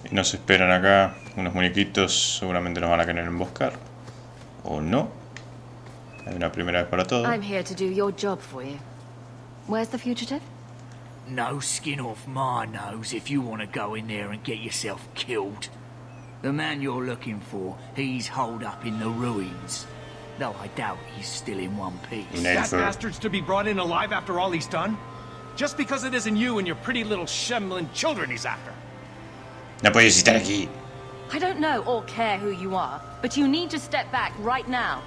Y nos esperan acá unos muñequitos, seguramente nos van a querer emboscar. O no. Hay una primera vez para todo. I'm here to do your job for you. Where's the fugitive? No skin off my nose if you want to go in there and get yourself killed. The man you're looking for, he's holed up in the ruins. Though I doubt he's still in one piece. That bastard's to be brought in alive after all he's done? Just because it isn't you and your pretty little Shemlin children he's after. No puedes estar aquí. I don't know or care who you are, but you need to step back right now.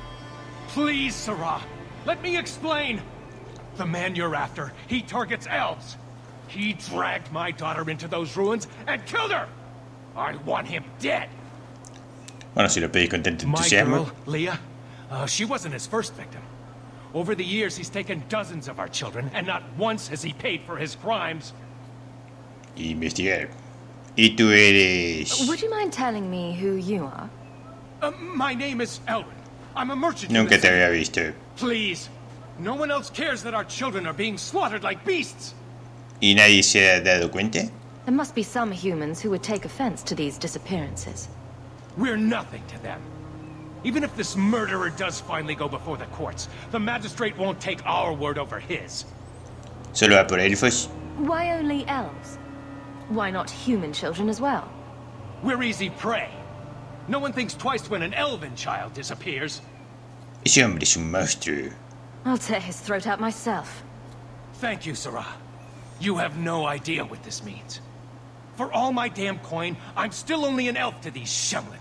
Please, Sarah, let me explain. The man you're after, he targets elves. He dragged my daughter into those ruins and killed her. I want him dead. Bueno, si lo pedís con tanto My entusiasmo. girl, Leah, she wasn't his first victim. Over the years, he's taken dozens of our children, and not once has he paid for his crimes. Investigar. Y tú eres... Would you mind telling me who you are? My name is Elwin. I'm a merchant. Nunca te había visto. Please. No one else cares that our children are being slaughtered like beasts. ¿Y nadie se ha dado cuenta? There must be some humans who would take offense to these disappearances. We're nothing to them. Even if this murderer does finally go before the courts, the magistrate won't take our word over his. ¿Solo va por elfos? Why only elves? Why not human children as well? We're easy prey. No one thinks twice when an elven child disappears. Ese hombre es un monstruo. I'll tear his throat out myself. Thank you, Sarah. You have no idea what this means. For all my damn coin, I'm still only an elf to these Shemlin.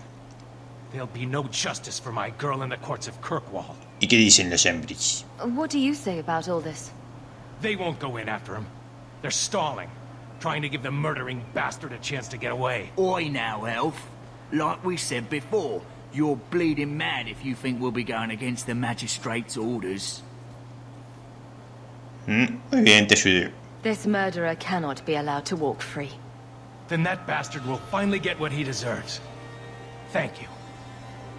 There'll be no justice for my girl in the courts of Kirkwall. ¿Y qué dicen los hombres? What do you say about all this? They won't go in after him. They're stalling, trying to give the murdering bastard a chance to get away. Oi now, elf. Like we said before, you're bleeding mad if you think we'll be going against the magistrate's orders. Muy bien, te ayudé. This murderer cannot be allowed to walk free. Then that bastard will finally get what he deserves. Thank you.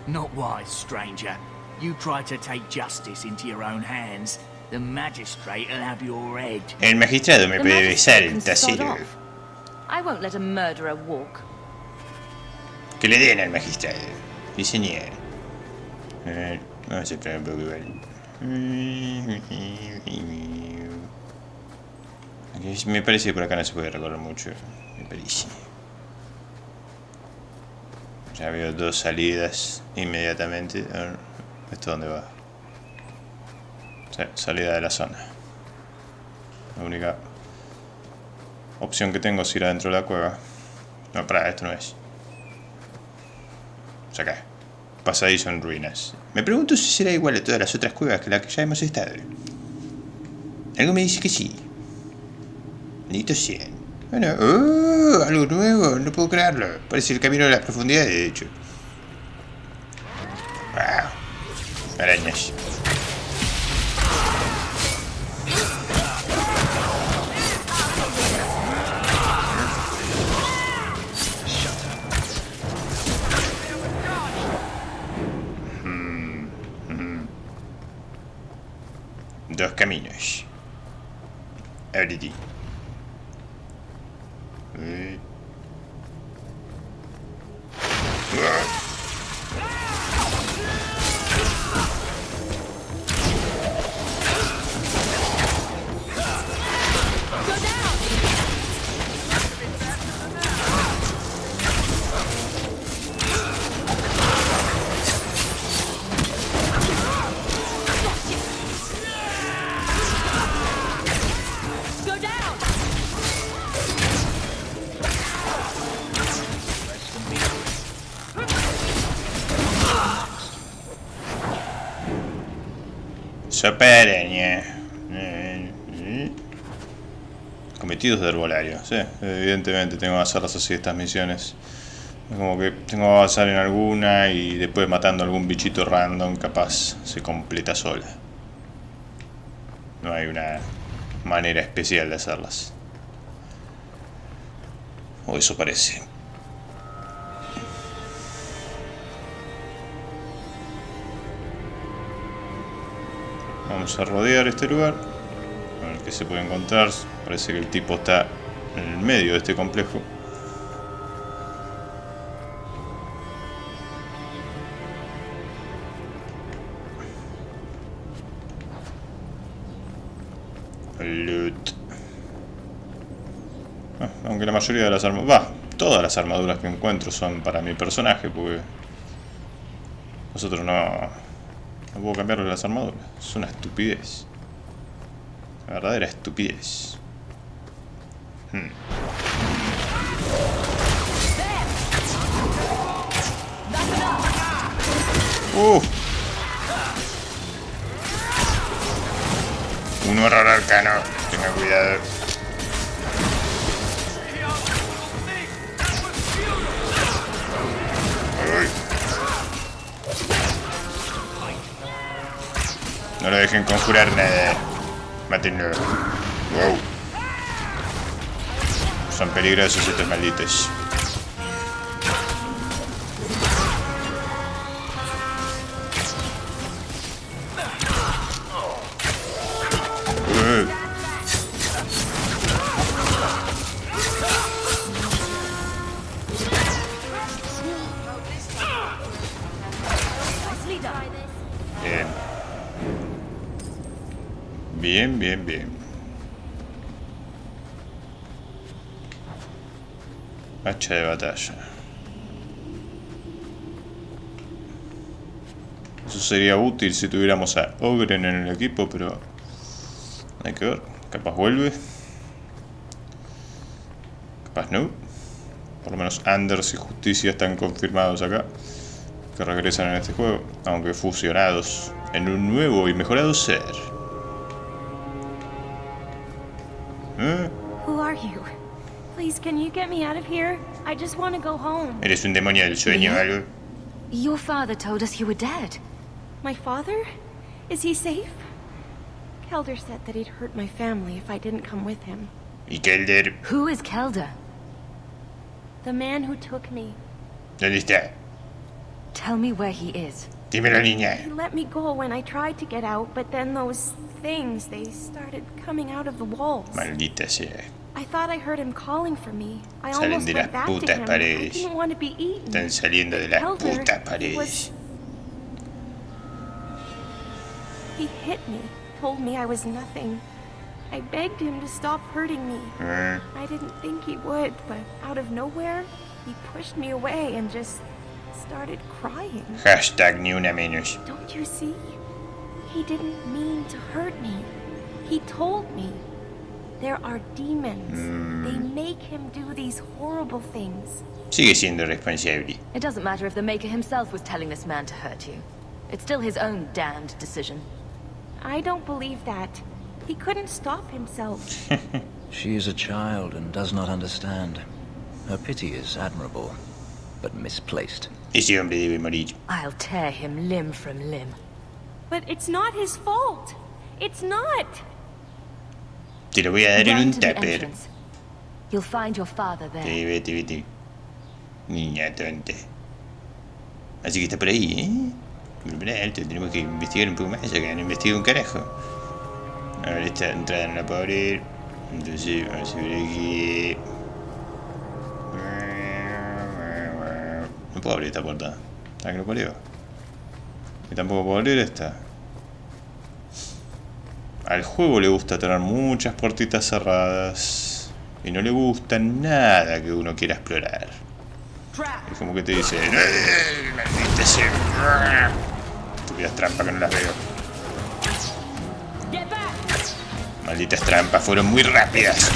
Not wise, stranger. You try to take justice into your own hands, the magistrate will have your head. El magistrado me The puede besar magistrate el can sod trasero. off. I won't let a murderer walk. Que le den al magistrado. Sí, señor. Vamos a esperar un poco igual. Me parece que por acá no se puede recorrer mucho. Me parece. Ya veo dos salidas inmediatamente. A ver, ¿esto dónde va? Sí, salida de la zona. La única opción que tengo es ir adentro de la cueva. No, pará, esto no es. O sea, acá. Pasadizo en ruinas. Me pregunto si será igual a todas las otras cuevas que las que ya hemos estado. Algo me dice que sí. Bendito sea. Bueno, algo nuevo, no puedo creerlo. Parece el camino de las profundidades, de hecho. Wow. Arañas. Dos caminos. Ahorita. Sopa de araña. Cometidos de herbolario. Sí, evidentemente tengo que hacerlas así estas misiones. Es como que tengo que avanzar en alguna y después matando algún bichito random capaz se completa sola. No hay una manera especial de hacerlas. O eso parece. Vamos a rodear este lugar. A ver qué se puede encontrar. Parece que el tipo está en el medio de este complejo. Loot. Aunque la mayoría de las armaduras... todas las armaduras que encuentro son para mi personaje, porque... nosotros no puedo cambiarle las armaduras. Es una estupidez. Una verdadera estupidez. Un horror arcano. Tenga cuidado. Uy. No lo dejen conjurar nada. Mátenlo. Wow. Son peligrosos estos malditos. Bien. Bien. Hacha de batalla. Eso sería útil si tuviéramos a Ogren en el equipo, pero hay que ver. Capaz vuelve. Capaz no. Por lo menos Anders y Justicia están confirmados acá, que regresan en este juego, aunque fusionados en un nuevo y mejorado ser. Who are you? Please, can you get me out of here? I just want to go home. ¿Eres un demonio del sueño o algo? Your father told us you were dead. My father? Is he safe? Kelder said that he'd hurt my family if I didn't come with him. ¿Y Kelder? Who is Kelder? The man who took me. ¿Dónde está? Tell me where he is. Dímelo, niña. He let me go when I tried to get out, but then those things, they started coming out of the walls. Maldita sea. I thought I heard him calling for me. I Salen almost de las went back to putas him. I paredes. didn't want to be eaten. Están saliendo de las Kelder putas paredes. He hit me, told me I was nothing. I begged him to stop hurting me. I didn't think he would, but out of nowhere, he pushed me away and just started crying. Hashtag ni una menos. Don't you see? He didn't mean to hurt me. He told me. There are demons. They make him do these horrible things. Sigue siendo responsable. It doesn't matter if the Maker himself was telling this man to hurt you. It's still his own damned decision. I don't believe that. He couldn't stop himself. She is a child and does not understand. Her pity is admirable, but misplaced. Ese hombre debe morir. I'll tear him limb from limb. But it's not his fault. It's not. Te lo voy a dar en Run un to the tupper. entrance. You'll find your father there. Sí, vete. Niña tonta. Así que está por ahí, ¿eh? Pero alto, tenemos que investigar un poco más acá, no investigo un carajo. A ver, esta entrada no la puedo abrir. Entonces, vamos a ver aquí. No puedo abrir esta puerta. ¿Está que lo parió? Y tampoco puedo abrir esta. Al juego le gusta tener muchas puertitas cerradas. Y no le gusta nada que uno quiera explorar. Es como que te dice, maldita sea. Estúpidas trampas que no las veo. Malditas trampas, fueron muy rápidas.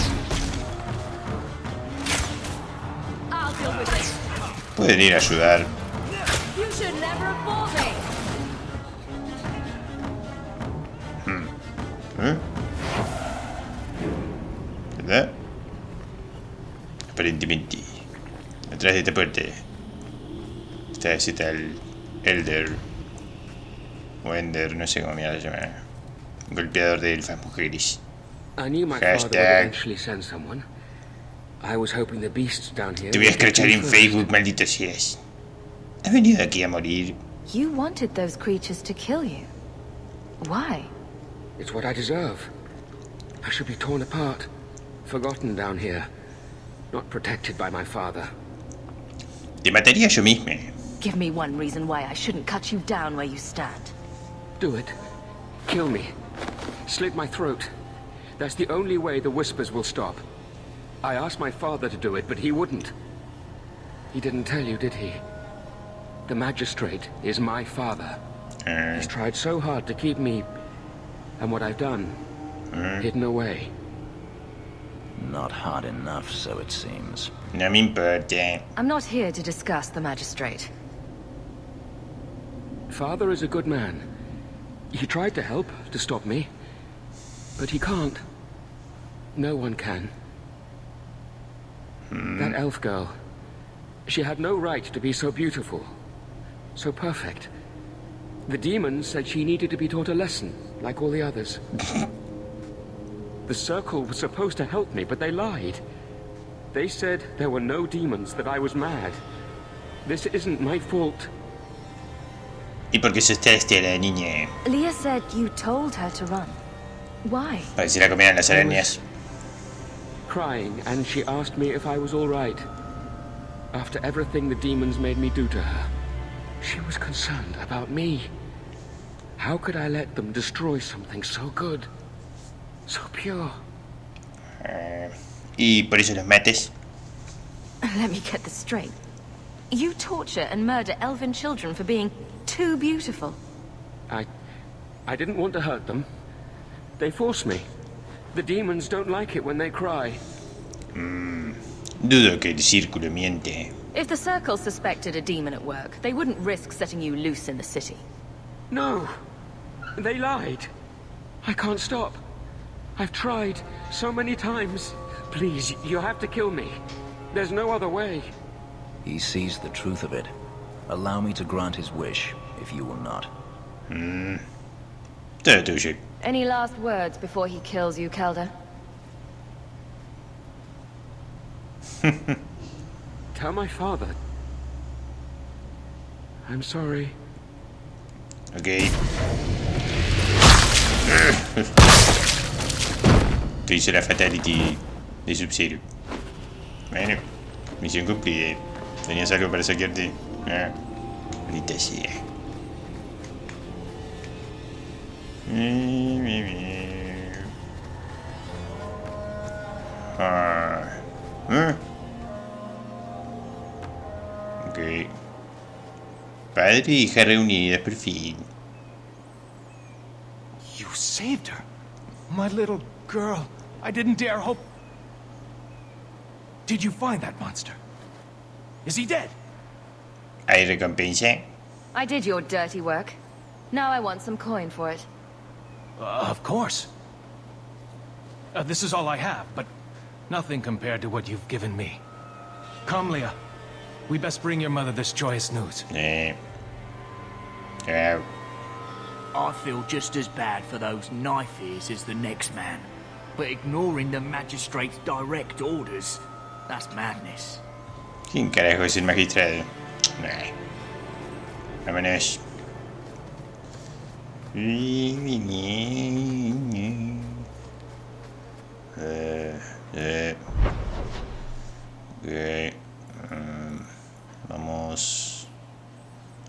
Pueden ir a ayudar. ¿Verdad? Aparentemente. Detrás de esta puerta está el Elder o Ender, no sé cómo mierda se llama. Un golpeador de elfas mujeres. I knew my father would eventually send someone. I was hoping the beasts down here. Te voy a escrachar en Facebook, maldito seas. ¿Has venido aquí a morir? You wanted those creatures to kill you. Why? It's what I deserve. I should be torn apart, forgotten down here, not protected by my father. Te mataría yo mismo. Give me one reason why I shouldn't cut you down where you stand. Do it. Kill me. Slit my throat. That's the only way the whispers will stop. I asked my father to do it, but he wouldn't. He didn't tell you, did he? The magistrate is my father. He's tried so hard to keep me and what I've done hidden away. Not hard enough, so it seems. No me importa. I'm not here to discuss the magistrate. Father is a good man. He tried to help, to stop me. But he can't. No one can. That elf girl. She had no right to be so beautiful. So perfect. The demons said she needed to be taught a lesson, like all the others. The circle was supposed to help me, but they lied. They said there were no demons, that I was mad. This isn't my fault. ¿Y por qué asustaste a la niña? Leah said you told her to run. Why? Para que se la comieran las arañas. Crying, and she asked me if I was all right. After everything the demons made me do to her, she was concerned about me. How could I let them destroy something so good, so pure? ¿Y por eso los mates? Let me get this straight. You torture and murder elven children for being too beautiful. I didn't want to hurt them. They forced me. The demons don't like it when they cry. Dudo que el círculo miente. If the Circle suspected a demon at work, they wouldn't risk setting you loose in the city. No. They lied. I can't stop. I've tried so many times. Please, you have to kill me. There's no other way. He sees the truth of it. Allow me to grant his wish, if you will not. Todo tuyo. Any last words before he kills you, Kelda? Tell my father. I'm sorry. Ok. Que hice la fatality de Sub-Zero. Bueno, misión cumplida. ¿Tenías algo para saquearte? Maldita sea. Ok. Padre y hija reunidas, por fin. You saved her. My little girl. I didn't dare hope. Did you find that monster? Is he dead? ¿Hay recompensa? I did your dirty work. Now I want some coin for it. Of course. This is all I have, but nothing compared to what you've given me. Come, Leah. We best bring your mother this joyous news. Yeah. I feel just as bad for those knife ears as the next man. But ignoring the magistrate's direct orders, that's madness. ¿Quién carajo es el magistrado? Nah. Vámonos. Ok. Vamos.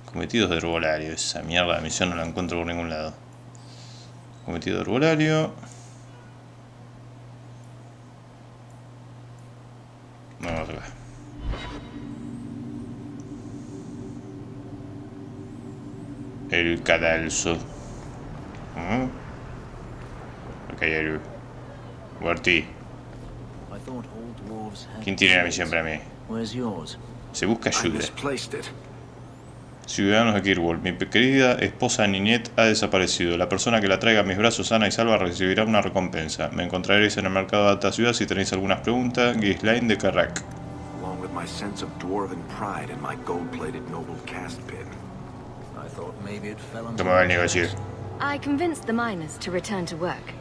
Cometidos de herbolario. Esa mierda de misión no la encuentro por ningún lado. Cometido de herbolario. Vamos acá. El cadalso. Ok, el Guarti. ¿Quién tiene la misión para mí? Se busca ayuda. Ciudadanos de Kirwall, mi querida esposa Ninette ha desaparecido. La persona que la traiga a mis brazos sana y salva recibirá una recompensa. Me encontraréis en el mercado de alta ciudad si tenéis algunas preguntas. Ghislaine de Carrac. Along with my sense of dwarven pride and my gold-plated noble cast pin. ¿Cómo va el negocio? I convinced the miners to return to work.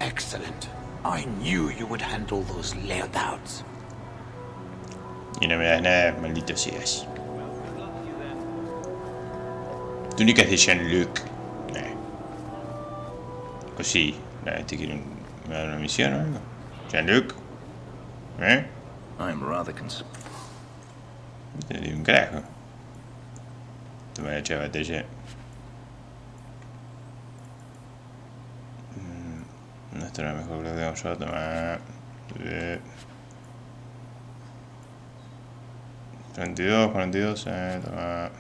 Excellent. I knew you would handle those layouts. Y no me das nada, maldito seas. Túnicas de Jean-Luc. Così. ¿Te quiere me da una misión o algo? Jean-Luc. I'm rather concerned. Te di un carajo. Toma la chava batalla. No Esto era mejor que lo tengo yo. Toma. 32, 42. Toma.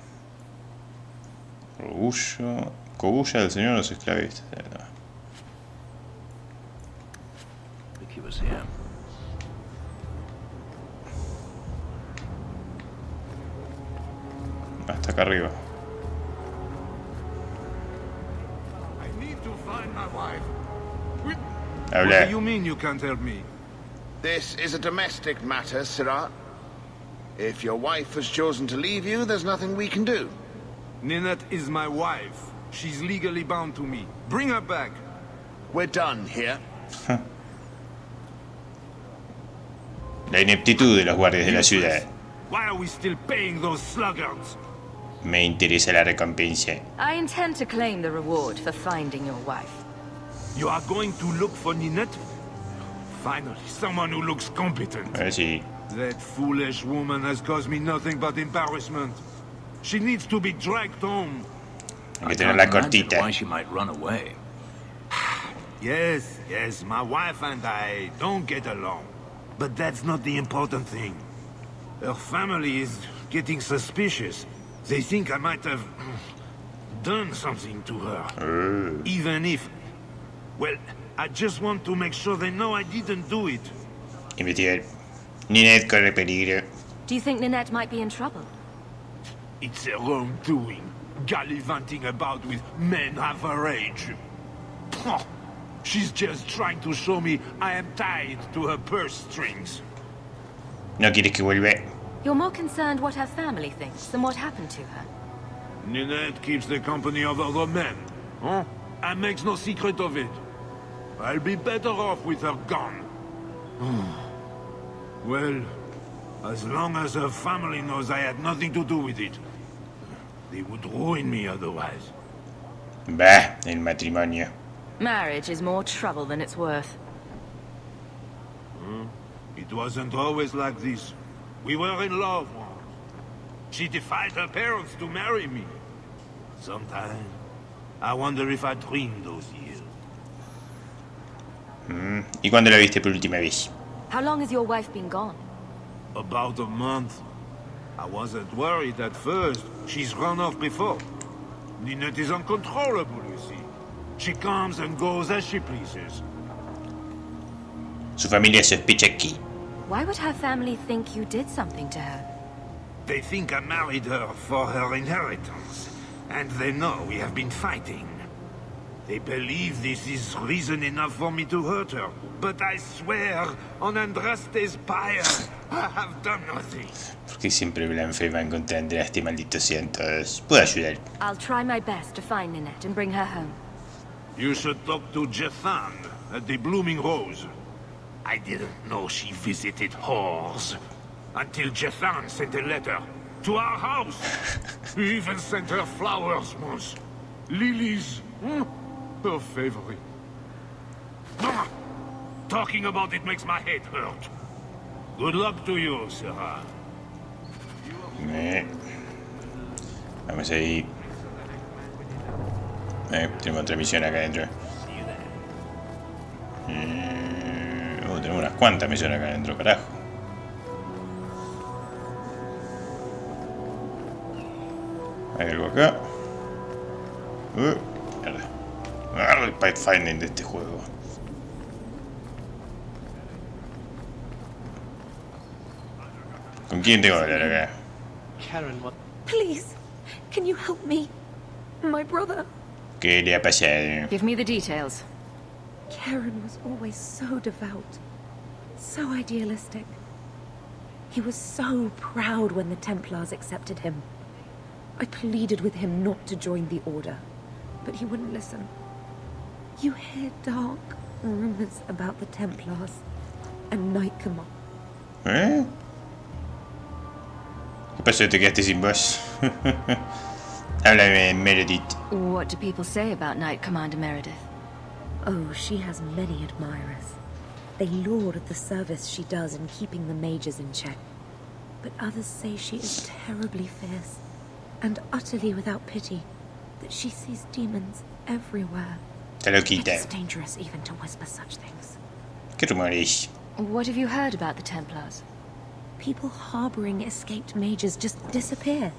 Orgullo. Cobulla del señor de los esclavistas. Toma. Vicky was here. Hasta acá arriba. I need to find my wife. Habla. What do you mean you can't help me? This is a domestic matter, Sirrah. If your wife has chosen to leave you, there's nothing we can do. Ninette is my wife. She's legally bound to me. Bring her back. We're done here. La ineptitud de los guardias de la ciudad. Why are we still paying those sluggards? Me interesa la recompensa. I intend to claim the reward for finding your wife. You are going to look for Ninette? Finally, someone who looks competent. A ver si... That foolish woman has caused me nothing but embarrassment. She needs to be dragged home. Hay que tenerla cortita. Why she might run away. Yes, my wife and I don't get along. But that's not the important thing. Her family is getting suspicious. They think I might have done something to her. Even if... Well, I just want to make sure they know I didn't do it. Investigar. Ninette corre peligro. Do you think Ninette might be in trouble? It's her own doing. Gallivanting about with men half her age. She's just trying to show me I am tied to her purse strings. No quieres que vuelva. You're more concerned what her family thinks than what happened to her. Ninette keeps the company of other men, huh? And makes no secret of it. I'll be better off with her gone. Well, as long as her family knows I had nothing to do with it, they would ruin me otherwise. Bah, el matrimonio. Marriage is more trouble than it's worth. It wasn't always like this. We were in love once. She defied her parents to marry me. Sometimes, I wonder if I dreamed those years. ¿Y cuándo la viste por última vez? How long has your wife been gone? About a month. I wasn't worried at first. She's run off before. Ninette is uncontrollable, you see. She comes and goes as she pleases. Su familia sospecha aquí. Why would her family think you did something to her? They think I married her for her inheritance. And they know we have been fighting. They believe this is reason enough for me to hurt her. But I swear, on Andraste's pyre, I have done nothing. Porque siempre blanfeman contra Andraste, malditos sean todos. Puedo ayudar. I'll try my best to find Ninette and bring her home. You should talk to Jethan at the Blooming Rose. I didn't know she visited whores. Until Jethan sent a letter to our house. He even sent her flowers once. Lilies. Her favorite. Talking about it makes my head hurt. Good luck to you, Sarah. Vamos ahí. Tenemos otra misión acá adentro. Tenemos unas cuantas misiones acá adentro, carajo. Hay algo acá. Mierda. Agarra el pathfinding de este juego. ¿Con quién tengo que hablar acá? Karen, what? Please, can you help me? My brother. ¿Qué le ha pasado? Give me the details. Karen was always so devout, so idealistic. He was so proud when the Templars accepted him. I pleaded with him not to join the Order, but he wouldn't listen. You hear dark rumors about the Templars, and night come up. ¿Eh? ¿Qué pasó? ¿Te quedaste sin voz? Háblame, Meredith. What do people say about Knight Commander Meredith? Oh, she has many admirers. They laud the service she does in keeping the mages in check. But others say she is terribly fierce, and utterly without pity, that she sees demons everywhere. Está loquita. It's dangerous even to whisper such things. ¿Qué rumores? What have you heard about the Templars? People harboring escaped mages just disappear.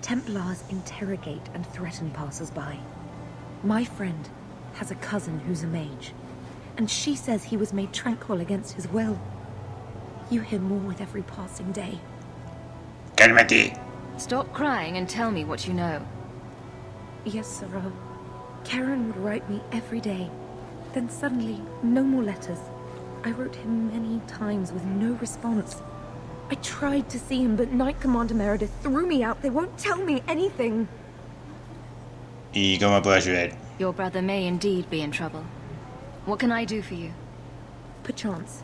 Templars interrogate and threaten passers-by. My friend has a cousin who's a mage, and she says he was made tranquil against his will. You hear more with every passing day. Cálmate. Stop crying and tell me what you know. Yes, Sarah. Karen would write me every day. Then suddenly, no more letters. I wrote him many times with no response. I tried to see him, but Knight Commander Meredith threw me out. They won't tell me anything. ¿Y cómo puedo ayudar? Your brother may indeed be in trouble. What can I do for you? Perchance,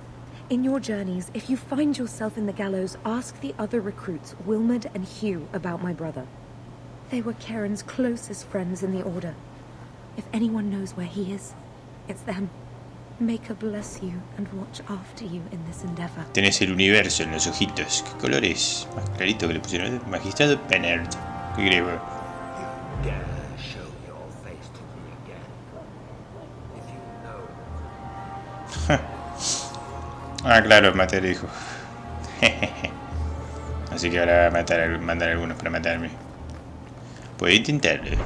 in your journeys, if you find yourself in the gallows, ask the other recruits, Wilmerd and Hugh, about my brother. They were Karen's closest friends in the Order. If anyone knows where he is, it's them. May God bless you and watch after you in this endeavor. Tenés el universo en los ojitos. ¿Qué colores? Más clarito que le pusieron. Magistrado Penard. ¿Qué creo? Dare show your face to me again. If you know. Ah, claro, maté al hijo. Así que ahora va a mandar algunos para matarme. Puedo intentarlo.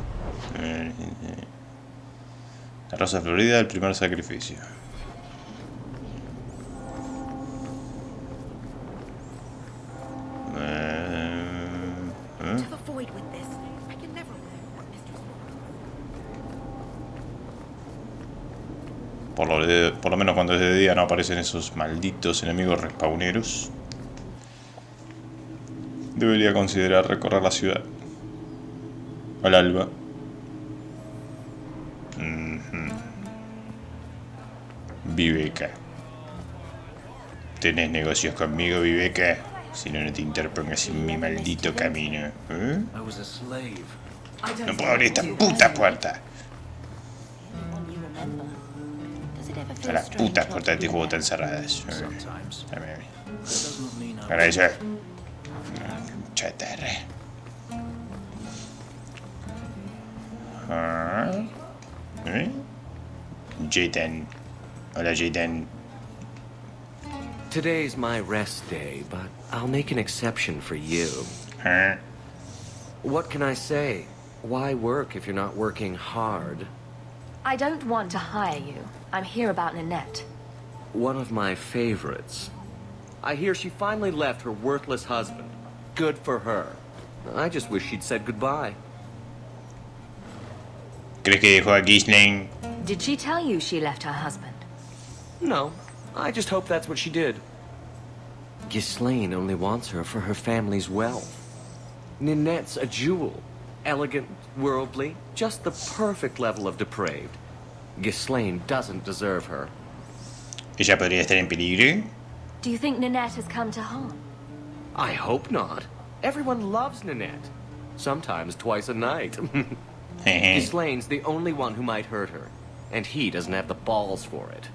La rosa florida, el primer sacrificio. Por lo menos cuando es de día no aparecen esos malditos enemigos respawneros. Debería considerar recorrer la ciudad al alba. Viveca. ¿Tenés negocios conmigo, Viveca? Si no, no te interpongas en mi maldito camino. ¿Eh? No puedo abrir esta puta puerta. Son las putas puertas de este juego están cerradas. Ahora eso. Chatarra. Jayden. Hola, Jayden. Today's my rest day, but I'll make an exception for you. What can I say? Why work if you're not working hard? I don't want to hire you. I'm here about Nanette. One of my favorites. I hear she finally left her worthless husband. Good for her. I just wish she'd said goodbye. ¿Crees que dejó a Ghislaine? Did she tell you she left her husband? No. I just hope that's what she did. Ghislaine only wants her for her family's wealth. Ninette's a jewel. Elegant, worldly, just the perfect level of depraved. Ghislaine doesn't deserve her. ¿Ella podría estar en peligro? Do you think Nanette has come to harm? I hope not. Everyone loves Ninette. Sometimes twice a night. Ghislaine's the only one who might hurt her. And he doesn't have the balls for it.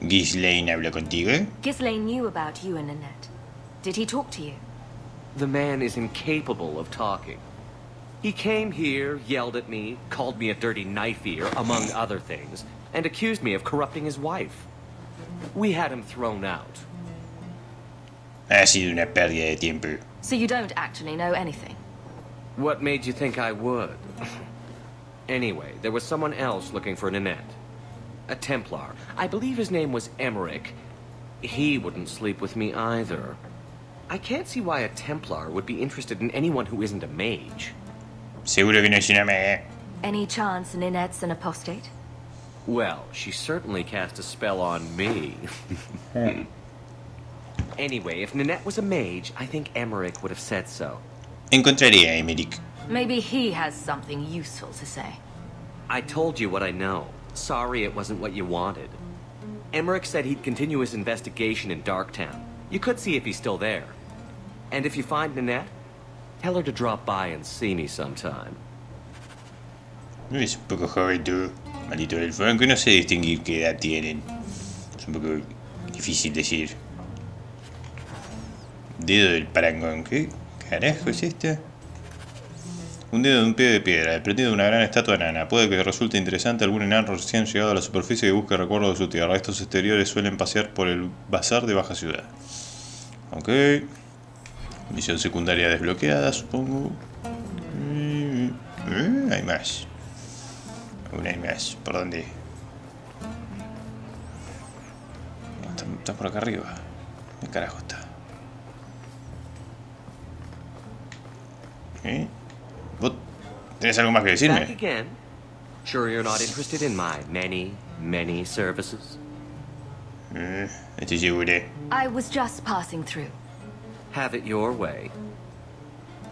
¿Ghislaine habló contigo? Ghislaine knew about you and Nanette. Did he talk to you? The man is incapable of talking. He came here, yelled at me, called me a dirty knife-ear, among other things, and accused me of corrupting his wife. We had him thrown out. Ha sido una pérdida de tiempo. So you don't actually know anything? What made you think I would? Anyway, there was someone else looking for Nanette. A Templar. I believe his name was Emmerich. He wouldn't sleep with me either. I can't see why a Templar would be interested in anyone who isn't a mage. Seguro que no es una maga. Any chance Ninette's an apostate? Well, she certainly cast a spell on me. Anyway, if Nanette was a mage, I think Emmerich would have said so. Encontraré a Emmerich. Maybe he has something useful to say. I told you what I know. Sorry it wasn't what you wanted. Emmerich said he'd continue his investigation in Darktown. You could see if he's still there. And if you find Nanette, tell her to drop by and see me sometime. Es un poco joven tú, maldito elfo, aunque no sé distinguir qué edad tienen. Es un poco difícil decir. Dedo del parangón, ¿qué carajo es esto? Un dedo de un pie de piedra, prendido de una gran estatua enana. Puede que resulte interesante algún enano recién llegado a la superficie que busque recuerdos de su tierra. Estos exteriores suelen pasear por el bazar de Baja Ciudad. Ok. Misión secundaria desbloqueada, supongo. Hay más. Aún hay más. ¿Por dónde? Está por acá arriba. ¿Qué carajo está? ¿Vos tenés algo más que Back decirme? again? Sure you're not interested in my many services? Estoy seguro. I was just passing through. Have it your way.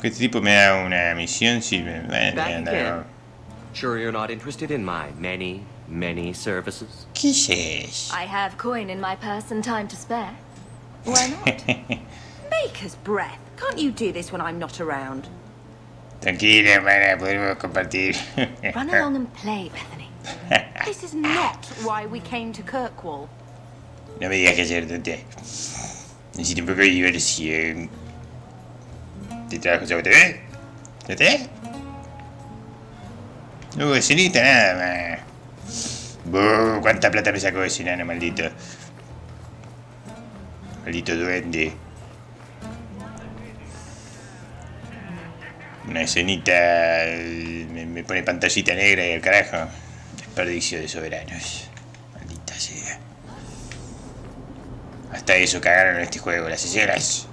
Que este tipo me da una misión si me... Back again? Sure you're not interested in my many services? ¿Qué es eso? I have coin in my purse and time to spare. Why not? Baker's breath. Can't you do this when I'm not around? Tranquila, hermana, podemos compartir. Run along and play, Bethany. This is not why we came to Kirkwall. No me digas que hacer, tonte. Necesito un poco de diversión. ¿Te trabajo sobre TV? ¿Ya te? No, vecinita, nada más. ¿Cuánta plata me sacó ese enano, maldito? Maldito duende. Una escenita me pone pantallita negra y el carajo. Desperdicio de soberanos. Maldita sea. Hasta eso cagaron en este juego, las escenas.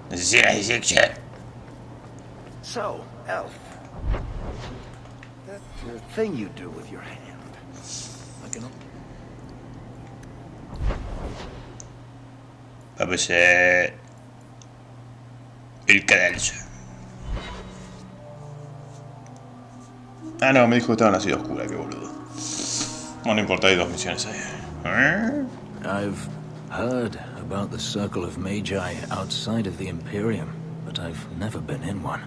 Las escenas de sexo. So, Elf. That thing you do with your hand. Vamos a... el cadalso. Ah, no, me dijo que estaba en la ciudad oscura, qué boludo. No, no importa, hay 2 misiones ahí. I've heard about the Circle of Magi outside of the Imperium, but I've never been in one.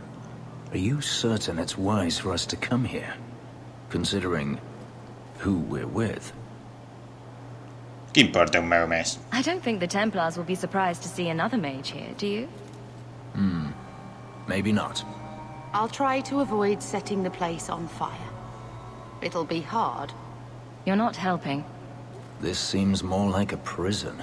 Are you certain it's wise for us to come here, considering who we're with? ¿Qué importa un mago más? I don't think the Templars will be surprised to see another mage here, do you? Maybe not. I'll try to avoid setting the place on fire. It'll be hard. You're not helping. This seems more like a prison.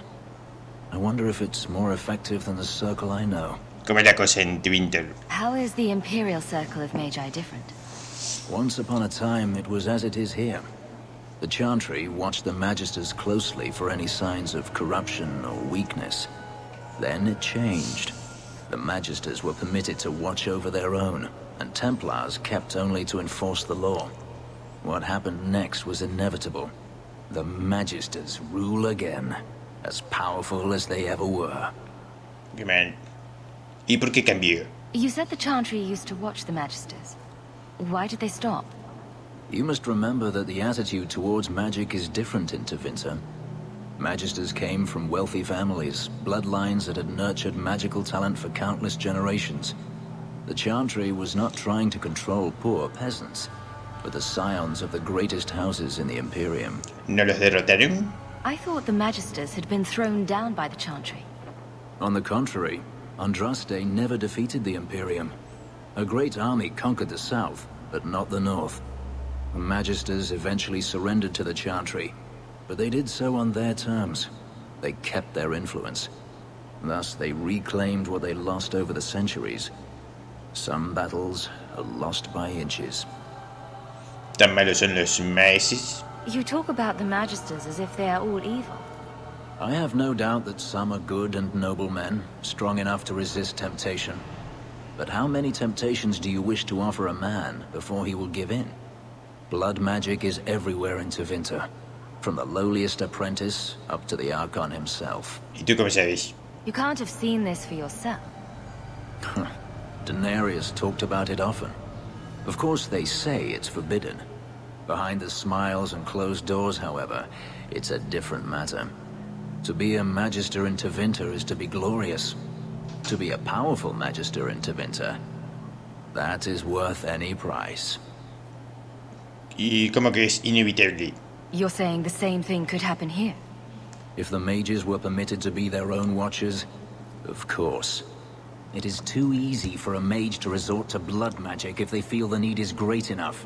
I wonder if it's more effective than the Circle I know. ¿Cómo es la cosa en Twinter? How is the Imperial Circle of Magi different? Once upon a time, it was as it is here. The Chantry watched the Magisters closely for any signs of corruption or weakness. Then it changed. The Magisters were permitted to watch over their own, and Templars kept only to enforce the law. What happened next was inevitable. The Magisters rule again, as powerful as they ever were. Good man. ¿Y por qué cambió? You said the Chantry used to watch the Magisters. Why did they stop? You must remember that the attitude towards magic is different in Tevinter. Magisters came from wealthy families, bloodlines that had nurtured magical talent for countless generations. The Chantry was not trying to control poor peasants, but the scions of the greatest houses in the Imperium. ¿No los derrotaron? I thought the Magisters had been thrown down by the Chantry. On the contrary, Andraste never defeated the Imperium. A great army conquered the south, but not the north. The Magisters eventually surrendered to the Chantry, but they did so on their terms. They kept their influence. Thus, they reclaimed what they lost over the centuries. Some battles are lost by inches. ¿Tan malos son los maestros? You talk about the Magisters as if they are all evil. I have no doubt that some are good and noble men, strong enough to resist temptation. But how many temptations do you wish to offer a man before he will give in? Blood magic is everywhere in Tevinter, from the lowliest apprentice up to the Archon himself. ¿Y tú cómo sabes? You can't have seen this for yourself. Denarius talked about it often. Of course, they say it's forbidden. Behind the smiles and closed doors, however, it's a different matter. To be a Magister in Tevinter is to be glorious. To be a powerful Magister in Tevinter, that is worth any price. ¿Y cómo que es inevitable? You're saying the same thing could happen here? If the mages were permitted to be their own watchers, of course. It is too easy for a mage to resort to blood magic if they feel the need is great enough.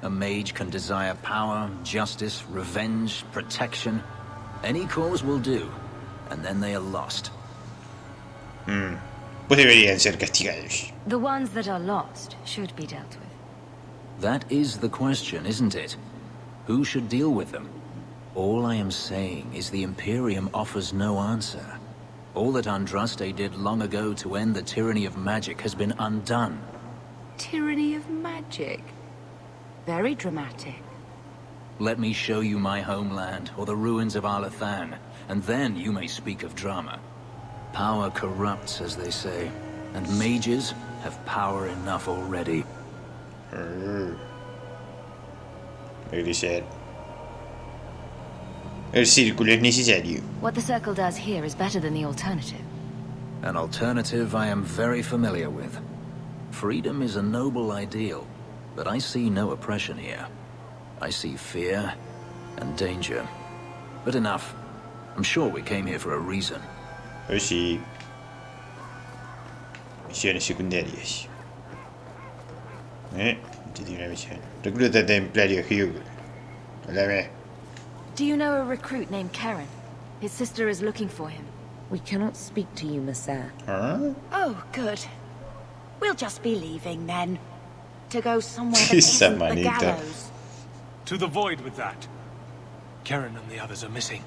A mage can desire power, justice, revenge, protection. Any cause will do, and then they are lost. Pues deberían ser castigados. The ones that are lost should be dealt with. That is the question, isn't it? Who should deal with them? All I am saying is the Imperium offers no answer. All that Andraste did long ago to end the tyranny of magic has been undone. Tyranny of magic? Very dramatic. Let me show you my homeland, or the ruins of Arlathan, and then you may speak of drama. Power corrupts, as they say, and mages have power enough already. Really sad. El círculo es necesario. What the Circle does here is better than the alternative. An alternative I am very familiar with. Freedom is a noble ideal, but I see no oppression here. I see fear and danger. But enough. I'm sure we came here for a reason. Oh sí. Misiones secundarias. Te digo una misión. Recluta templario Hugh. Háblame. Do you know a recruit named Karen? His sister is looking for him. We cannot speak to you, Messer. Huh? Oh, good. We'll just be leaving then. To go somewhere that Esa isn't the manita. gallows. To the void with that. Karen and the others are missing.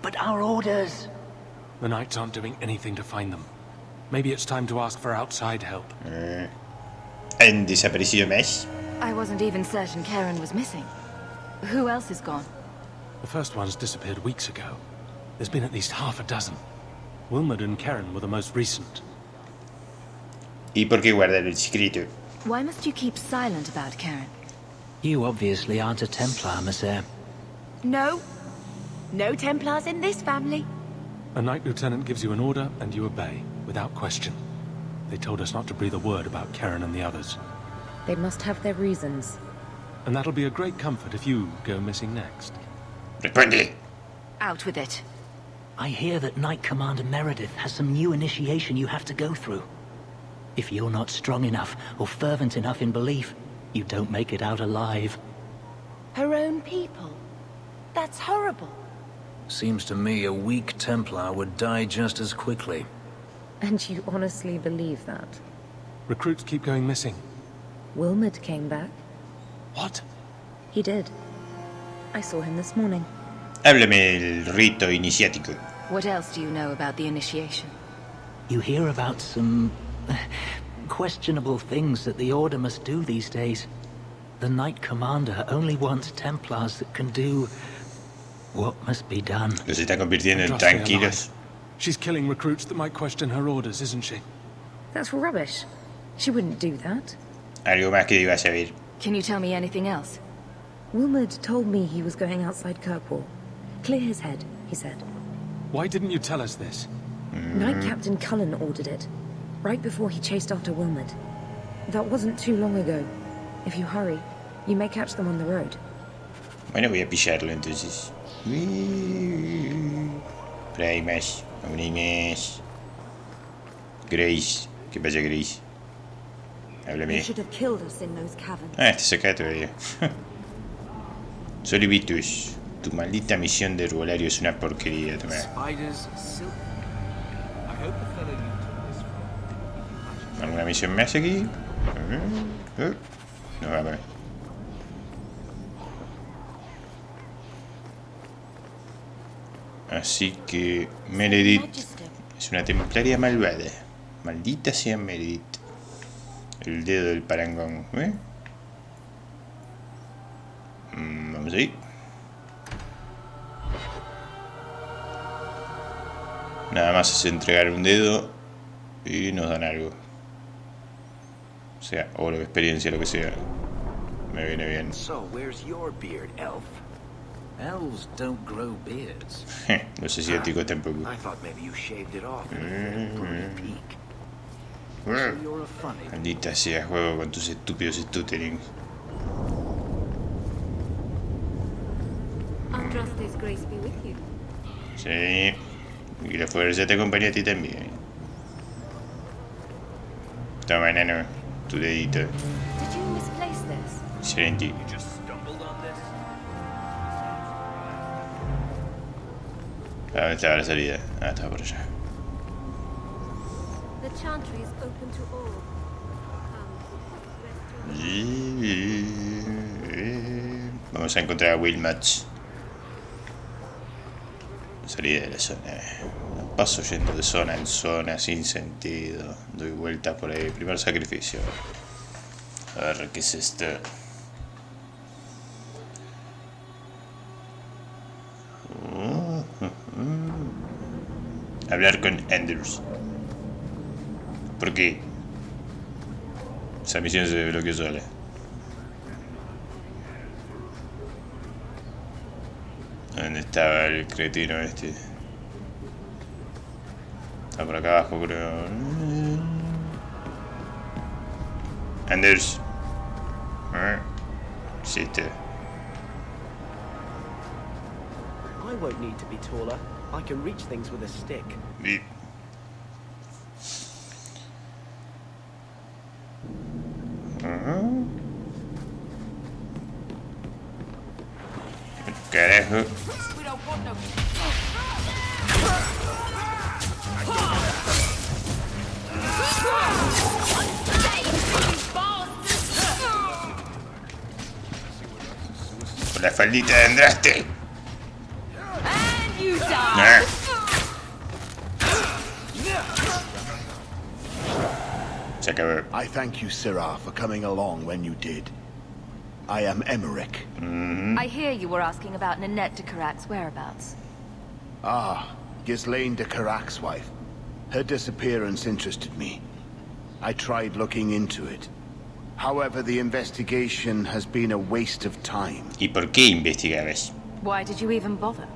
But our orders... The Knights aren't doing anything to find them. Maybe it's time to ask for outside help. ¿Han desaparecido más? I wasn't even certain Karen was missing. Who else is gone? The first ones disappeared weeks ago. There's been at least half a dozen. Wilmot and Karen were the most recent. ¿Y por qué guardar el secreto? Why must you keep silent about Karen? You obviously aren't a Templar, Messer. No. No Templars in this family. A Knight Lieutenant gives you an order and you obey, without question. They told us not to breathe a word about Karen and the others. They must have their reasons. And that'll be a great comfort if you go missing next. Responde. Out with it. I hear that Knight Commander Meredith has some new initiation you have to go through. If you're not strong enough or fervent enough in belief, you don't make it out alive. Her own people. That's horrible. Seems to me a weak Templar would die just as quickly. And you honestly believe that? Recruits keep going missing. Wilmot came back. What? He did. I saw him this morning. Háblame del rito iniciático. What else do you know about the initiation? You hear about some... questionable things that the Order must do these days. The Knight Commander only wants Templars that can do... what must be done. Los está convirtiendo en Trust me, tranquilos. alive. She's killing recruits that might question her orders, isn't she? That's rubbish. She wouldn't do that. Algo más que deba saber. Can you tell me anything else? Wilmot told me he was going outside Kirkwall. Clear his head, he said. Why didn't you tell us this? Knight Captain Cullen ordered it, right before he chased after Wilmot. That wasn't too long ago. If you hurry, you may catch them on the road. Bueno, voy a pillarlo entonces. Pero hay más. Aún hay más. Grace. ¿Qué pasa, Grace? You Háblame. should have killed us in those caverns. Ah, este se cae todavía. Solibitus. Tu maldita misión de herbolario es una porquería. Toma. Spiders, silk. I hope the fellow you took this from. ¿Alguna misión más aquí? No, vamos. Así que Meredith es una templaria malvada. Maldita sea Meredith. El dedo del parangón. Vamos ahí. Nada más es entregar un dedo y nos dan algo. O sea, oro, experiencia, lo que sea. Me viene bien. So, where's your beard, elf? Elves don't grow beards. Los asiáticos tampoco. I thought maybe you shaved it off in a full peak. So you're a funny. Maldita sea, juego con tus estúpidos stutterings. Andraste's grace be with you. Sí. Y la fuerza te acompaña a ti también. Toma, enano. Tu dedito. Did you misplace this? Excelente. You just stumbled on this? ¿Dónde estaba la salida? Ah, estaba por allá. The chantry is open to all. Vamos a encontrar a Wilmot. Salida de la zona. Paso yendo de zona en zona sin sentido. Doy vuelta por ahí. Primer sacrificio. A ver qué es esto. Hablar con Anders. ¿Por qué? Esa misión se bloqueó sola. ¿Dónde estaba el cretino este? Está por acá abajo, creo. Anders. Existe. I won't need to be taller. I can reach things with a stick. Carajo. Por la faldita de Andraste. Se acabó. I thank you, Sirrah, for coming along when you did. I am Emmerich. I hear you were asking about Nanette de Carac's whereabouts. Ah, Ghislaine de Carac's wife. Her disappearance interested me. I tried looking into it. However, the investigation has been a waste of time. ¿Y por qué investigabas? Why did you even bother?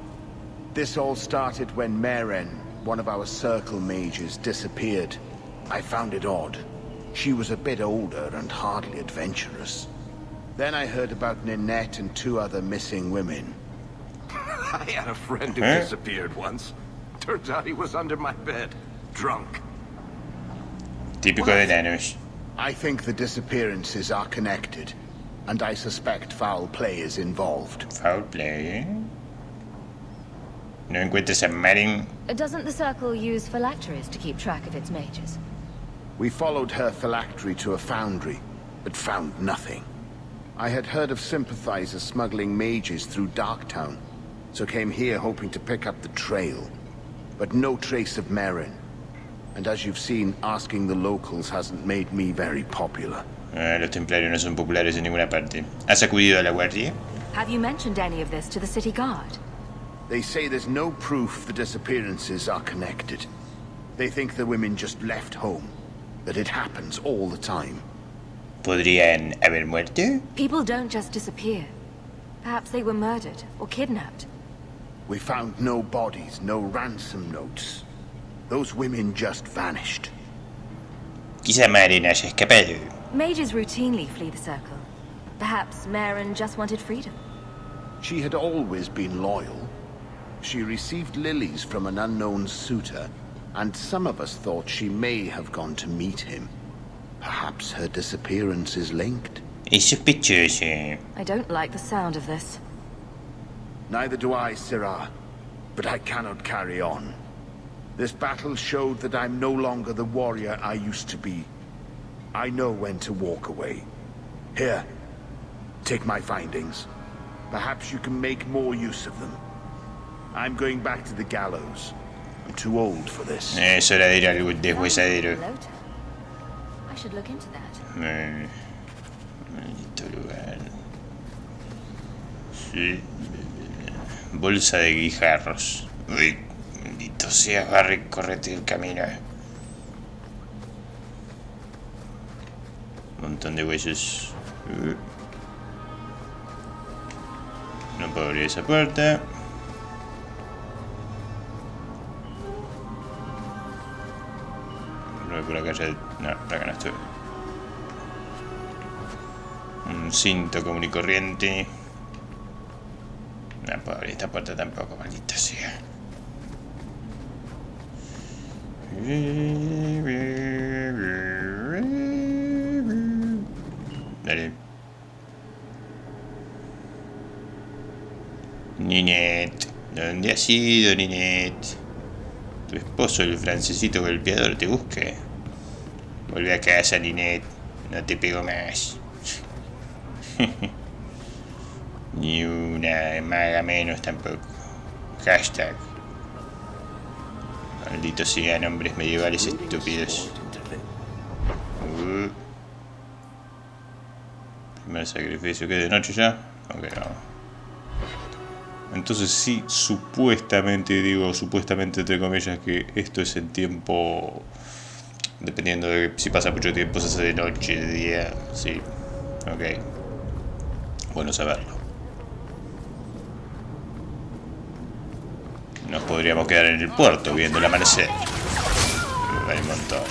This all started when Meren, one of our circle mages, disappeared. I found it odd. She was a bit older and hardly adventurous. Then I heard about Ninette and 2 other missing women. I had a friend who disappeared once. Turns out he was under my bed, drunk. Típico de enanos. I think the disappearances are connected, and I suspect foul play is involved. Foul play? ¿No encuentras a Meren? Doesn't the Circle use phylacteries to keep track of its mages? We followed her phylactery to a foundry, but found nothing. I had heard of sympathizers smuggling mages through Darktown, so came here hoping to pick up the trail. But no trace of Meren. And as you've seen, asking the locals hasn't made me very popular. Los templarios no son populares en ninguna parte. ¿Has acudido a la guardia? Have you mentioned any of this to the city guard? They say there's no proof the disappearances are connected. They think the women just left home, that it happens all the time. ¿Podrían haber muerto? People don't just disappear. Perhaps they were murdered or kidnapped. We found no bodies, no ransom notes. Those women just vanished. Quizá Meren haya escapado. Mages routinely flee the Circle. Perhaps Meren just wanted freedom. She had always been loyal. She received lilies from an unknown suitor, and some of us thought she may have gone to meet him. Perhaps her disappearance is linked. Es sospechoso. I don't like the sound of this. Neither do I, Sirrah. But I cannot carry on. This battle showed that I'm no longer the warrior I used to be. I know when to walk away. Here, take my findings. Perhaps you can make more use of them. I'm going back to the gallows. I'm too old for this. Es hora de ir al deshuesadero. I should look into that. Maldito lugar. Sí. Bolsa de guijarros. Uy, maldito sea, Barry, correte el camino. Un montón de huesos. No puedo abrir esa puerta. Por acá ya... No, por acá no estoy. Un cinto común y corriente. No puedo abrir esta puerta tampoco, maldita sea. Ninette, ¿dónde has ido, Ninette? Tu esposo, el francesito golpeador, te busque. Vuelve a casa, Ninette. No te pego más. Ni una maga menos tampoco. Hashtag. Malditos sean hombres medievales estúpidos. Primer sacrificio, ¿qué? ¿De noche ya? Ok, vamos. Entonces sí, supuestamente, digo supuestamente entre comillas, que esto es en tiempo... Dependiendo de si pasa mucho tiempo, se hace de noche, de día, sí. Ok. Bueno saberlo. Nos podríamos quedar en el puerto viendo el amanecer. Hay un montón.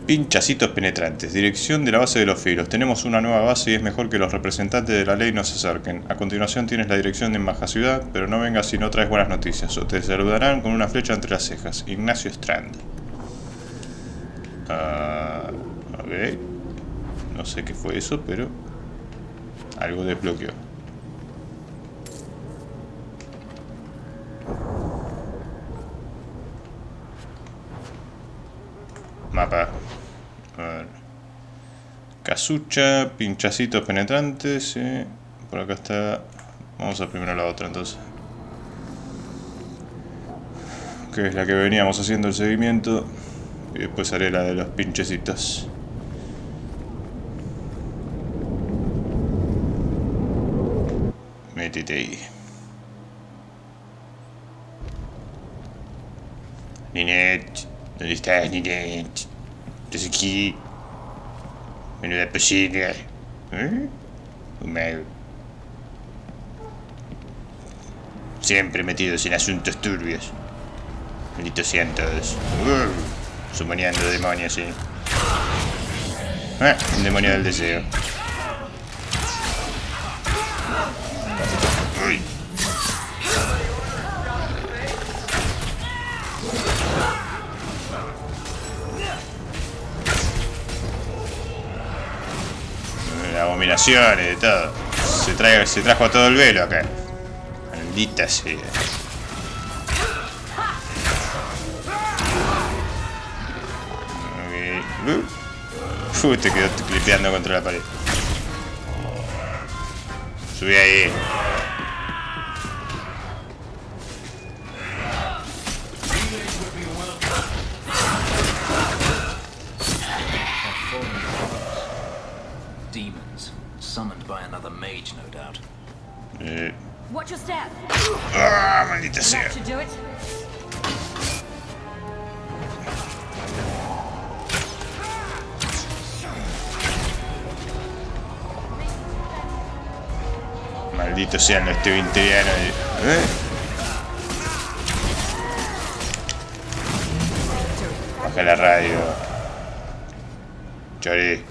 Pinchacitos penetrantes. Dirección de la base de los filos. Tenemos una nueva base y es mejor que los representantes de la ley no se acerquen. A continuación tienes la dirección de Baja Ciudad, pero no vengas si no traes buenas noticias, o te saludarán con una flecha entre las cejas. Ignacio Strand. Ok. No sé qué fue eso, pero... algo desbloqueó. Mapa. A ver. Casucha, pinchacitos penetrantes. Por acá está. Vamos a primero la otra entonces. Que es la que veníamos haciendo el seguimiento. Y después haré la de los pinchecitos. Métete ahí. Ninette, ¿dónde estás, Ninette? ¿Estás aquí? Menuda posible. Un mago. Siempre metidos en asuntos turbios. Malditos sean todos. Sumoneando demonios, sí. Un demonio del deseo. Uy. Abominaciones, de todo. Se trajo a todo el velo acá. Maldita sea. Ok. Te quedó clipeando contra la pared. Subí ahí. Demons, summoned by another mage, no doubt. Watch your step. Maldita sea. That should do it. Malditos sean los tebinterianos. Baja la radio. Chori.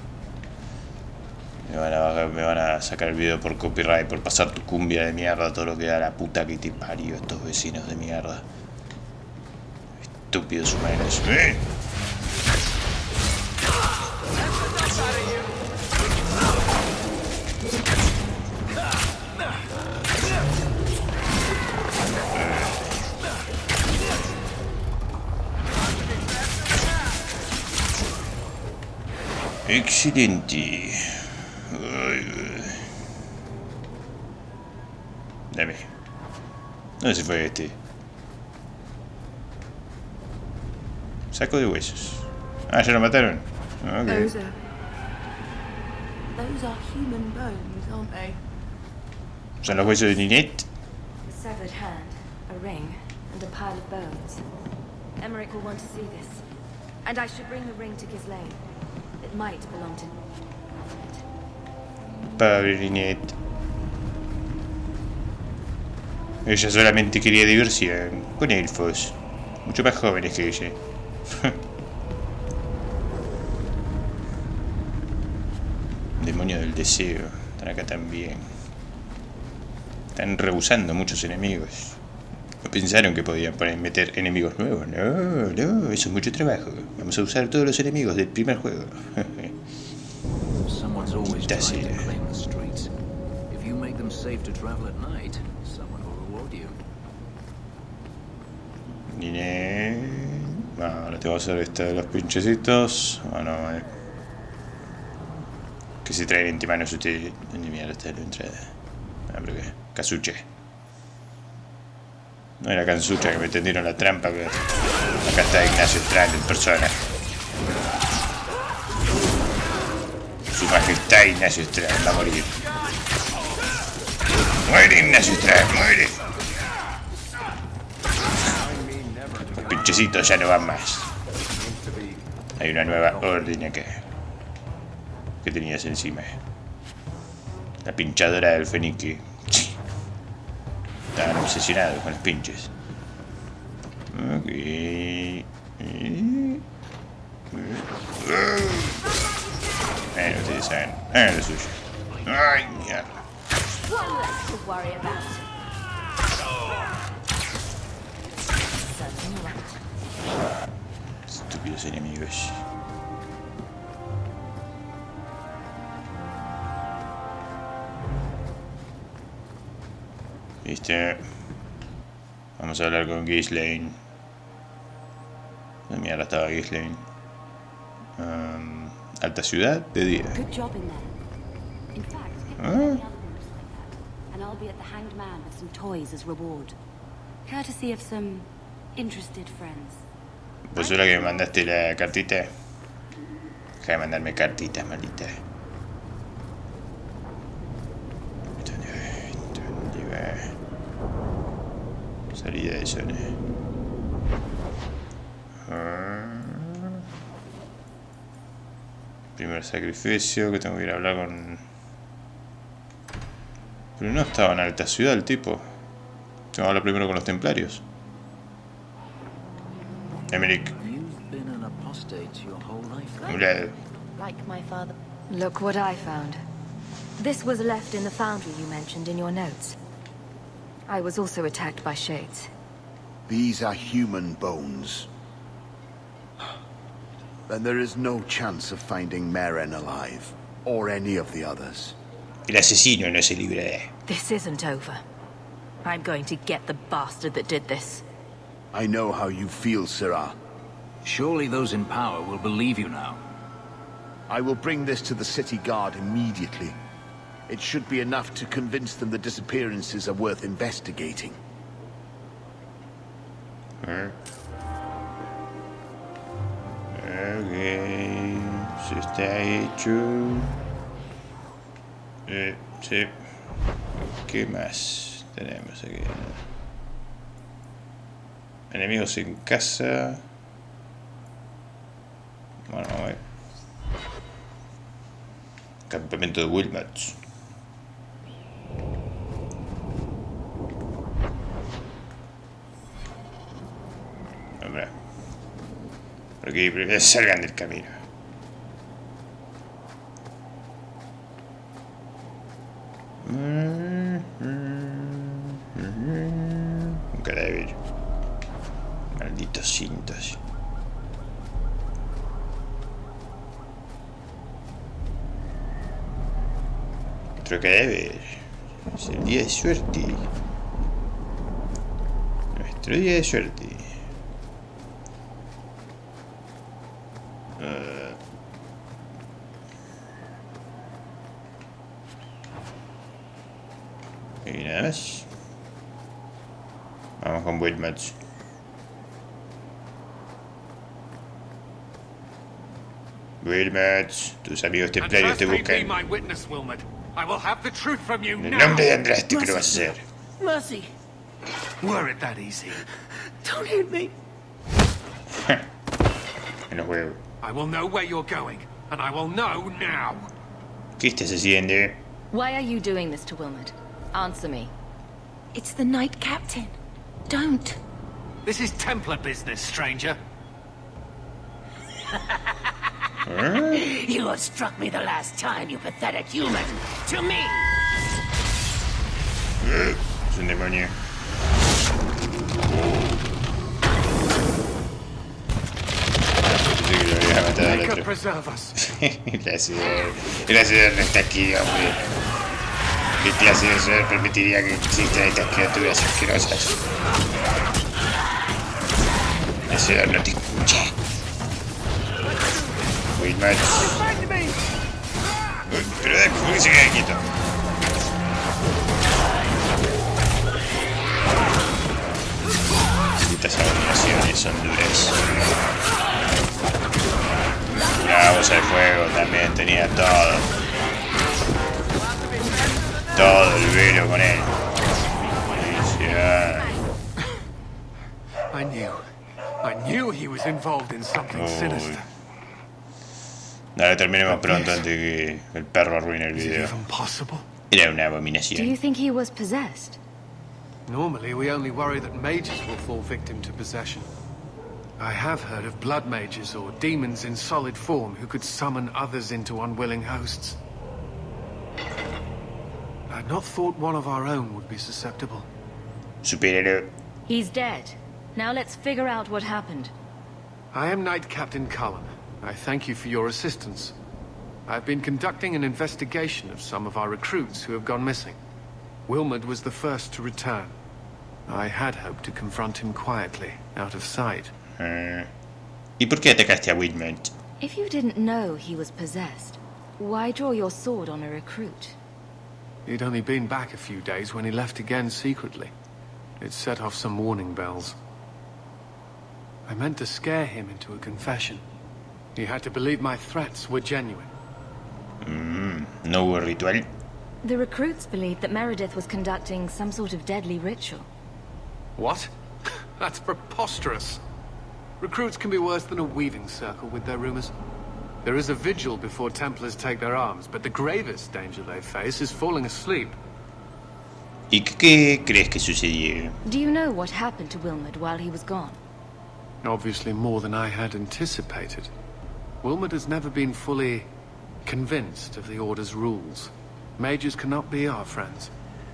Me van a sacar el video por copyright, por pasar tu cumbia de mierda, todo lo que da la puta que te parió, estos vecinos de mierda. Estúpidos humanos. Excelente. Dame. ¿Dónde se fue este? Saco de huesos. Ah, ¿ya lo mataron? Okay. Those are human bones, aren't they? ¿Son los huesos de Ninette? A severed hand, a ring, and a pile of bones. Emmerich will want to see this. And I should bring the ring to Ghislaine. It might belong to... Pobre Lynette. Ella solamente quería diversión con elfos, mucho más jóvenes que ella. Demonio del deseo. Están acá también. Están rehusando muchos enemigos. No pensaron que podían meter enemigos nuevos. No, no, eso es mucho trabajo. Vamos a usar todos los enemigos del primer juego. Someone's always trying to claim the streets. If you make them safe to travel at night, someone will reward you. Ahora te voy a hacer esta de los pinchecitos. Bueno, que se traen en manos ustedes. ¿Dónde mierda está la entrada? Ah, pero qué. Casuche. No era Cansucha que me tendieron la trampa. Pero acá está Ignacio Strand en persona. Su majestad Ignacio Strand va a morir. ¡Muere Ignacio Strand! ¡Muere! Los pinchecitos ya no van más. Hay una nueva orden acá. ¿Qué tenías encima? La pinchadora del fenique. Estaban obsesionados con los pinches. Ok. Ustedes saben. Lo suyo. Ay, mierda. Estúpidos enemigos. Vamos a hablar con Ghislaine. ¿Dónde mierda estaba Ghislaine? Alta ciudad de día. And I'll be at the Hanged Man with some toys as reward. Courtesy of some interested friends. ¿Vos sos la que me mandaste la cartita? Deja de mandarme cartitas, maldita. ¿Dónde va? Salida de zona. Primer sacrificio, que tengo que ir a hablar con... Pero no estaba en alta ciudad el tipo. Tengo que hablar primero con los templarios. Emmerich. Like my father. Look what I found. This was left in the foundry you mentioned in your notes. I was also attacked by shades. These are human bones. Then there is no chance of finding Meren alive, or any of the others. El asesino no se libra. This isn't over. I'm going to get the bastard that did this. I know how you feel, Sirrah. Surely those in power will believe you now. I will bring this to the city guard immediately. It should be enough to convince them the disappearances are worth investigating. Ok, se está hecho. Sí. ¿Qué más tenemos aquí? Enemigos en casa. Bueno, vamos a ver. Campamento de Wilmot. Hombre. Por aquí primero salgan del camino. Un cadáver. Malditos cintos. Otro cadáver. Es el día de suerte. Nuestro día de suerte. Y nada más. Vamos con Wilmot. Wilmot, tus amigos templarios te buscan. En el nombre de Andraste que lo vas a hacer. Mercy. Were it that easy? Don't hit me. En los huevos. I will know where you're going, and I will know now. ¿Qué estás haciendo? Why are you doing this to Wilmot? Answer me. It's the Knight Captain. Don't. This is Templar business, stranger. You have struck me the last time, you pathetic human. To me! Es un demonio. Pensé que lo había matado al May God otro. preserve us. Gracias, no está aquí, hombre. ¿Qué clase de ser permitiría que existan estas criaturas asquerosas? Ese no te escucha. Wilmot. Pero ¿por qué se queda quieto? Estas abominaciones son duras. La bolsa de fuego también tenía todo. Todo el velo con él. I knew he was involved in something sinister. Dale, terminemos pronto antes que el perro arruine el video. Era una Do abominación. you think he was possessed? Normally, we only worry that mages will fall victim to possession. I have heard of blood mages or demons in solid form who could summon others into unwilling hosts. I'd not thought one of our own would be susceptible. Superhéroe. He's dead. Now let's figure out what happened. I am Knight Captain Cullen. I thank you for your assistance. I've been conducting an investigation of some of our recruits who have gone missing. Wilmot was the first to return. I had hoped to confront him quietly, out of sight. ¿Y por qué atacaste a Wilmot? If you didn't know he was possessed, why draw your sword on a recruit? He'd only been back a few days when he left again secretly. It set off some warning bells. I meant to scare him into a confession. He had to believe my threats were genuine. ¿No hubo ritual? The recruits believed that Meredith was conducting some sort of deadly ritual. What? That's preposterous. Recruits can be worse than a weaving circle with their rumors. There is a vigil before Templars take their arms, but the gravest danger they face is falling asleep. ¿Y qué crees que sucedió? Do you know what happened to Wilmot while he was gone? Obviously more than I had anticipated. Wilmot has never been fully convinced of the Order's rules. Mages cannot be our friends.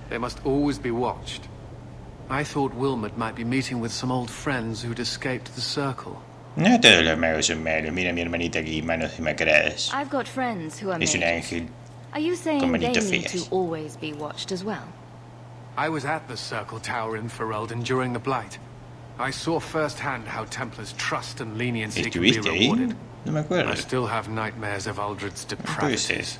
They must always be watched. I thought Wilmot might be meeting with some old friends who'd escaped the Circle. No todos los magos son malos. Mira a mi hermanita aquí, manos demacradas. I've got friends who are Es un mages. ángel. Are you saying con they manitos need feas. to always be watched as well? I was at the Circle Tower in Ferelden during the Blight. I saw firsthand how Templars' trust and leniency can be ¿Estuviste ahí? rewarded. No me acuerdo. I still have nightmares of Uldred's depravities.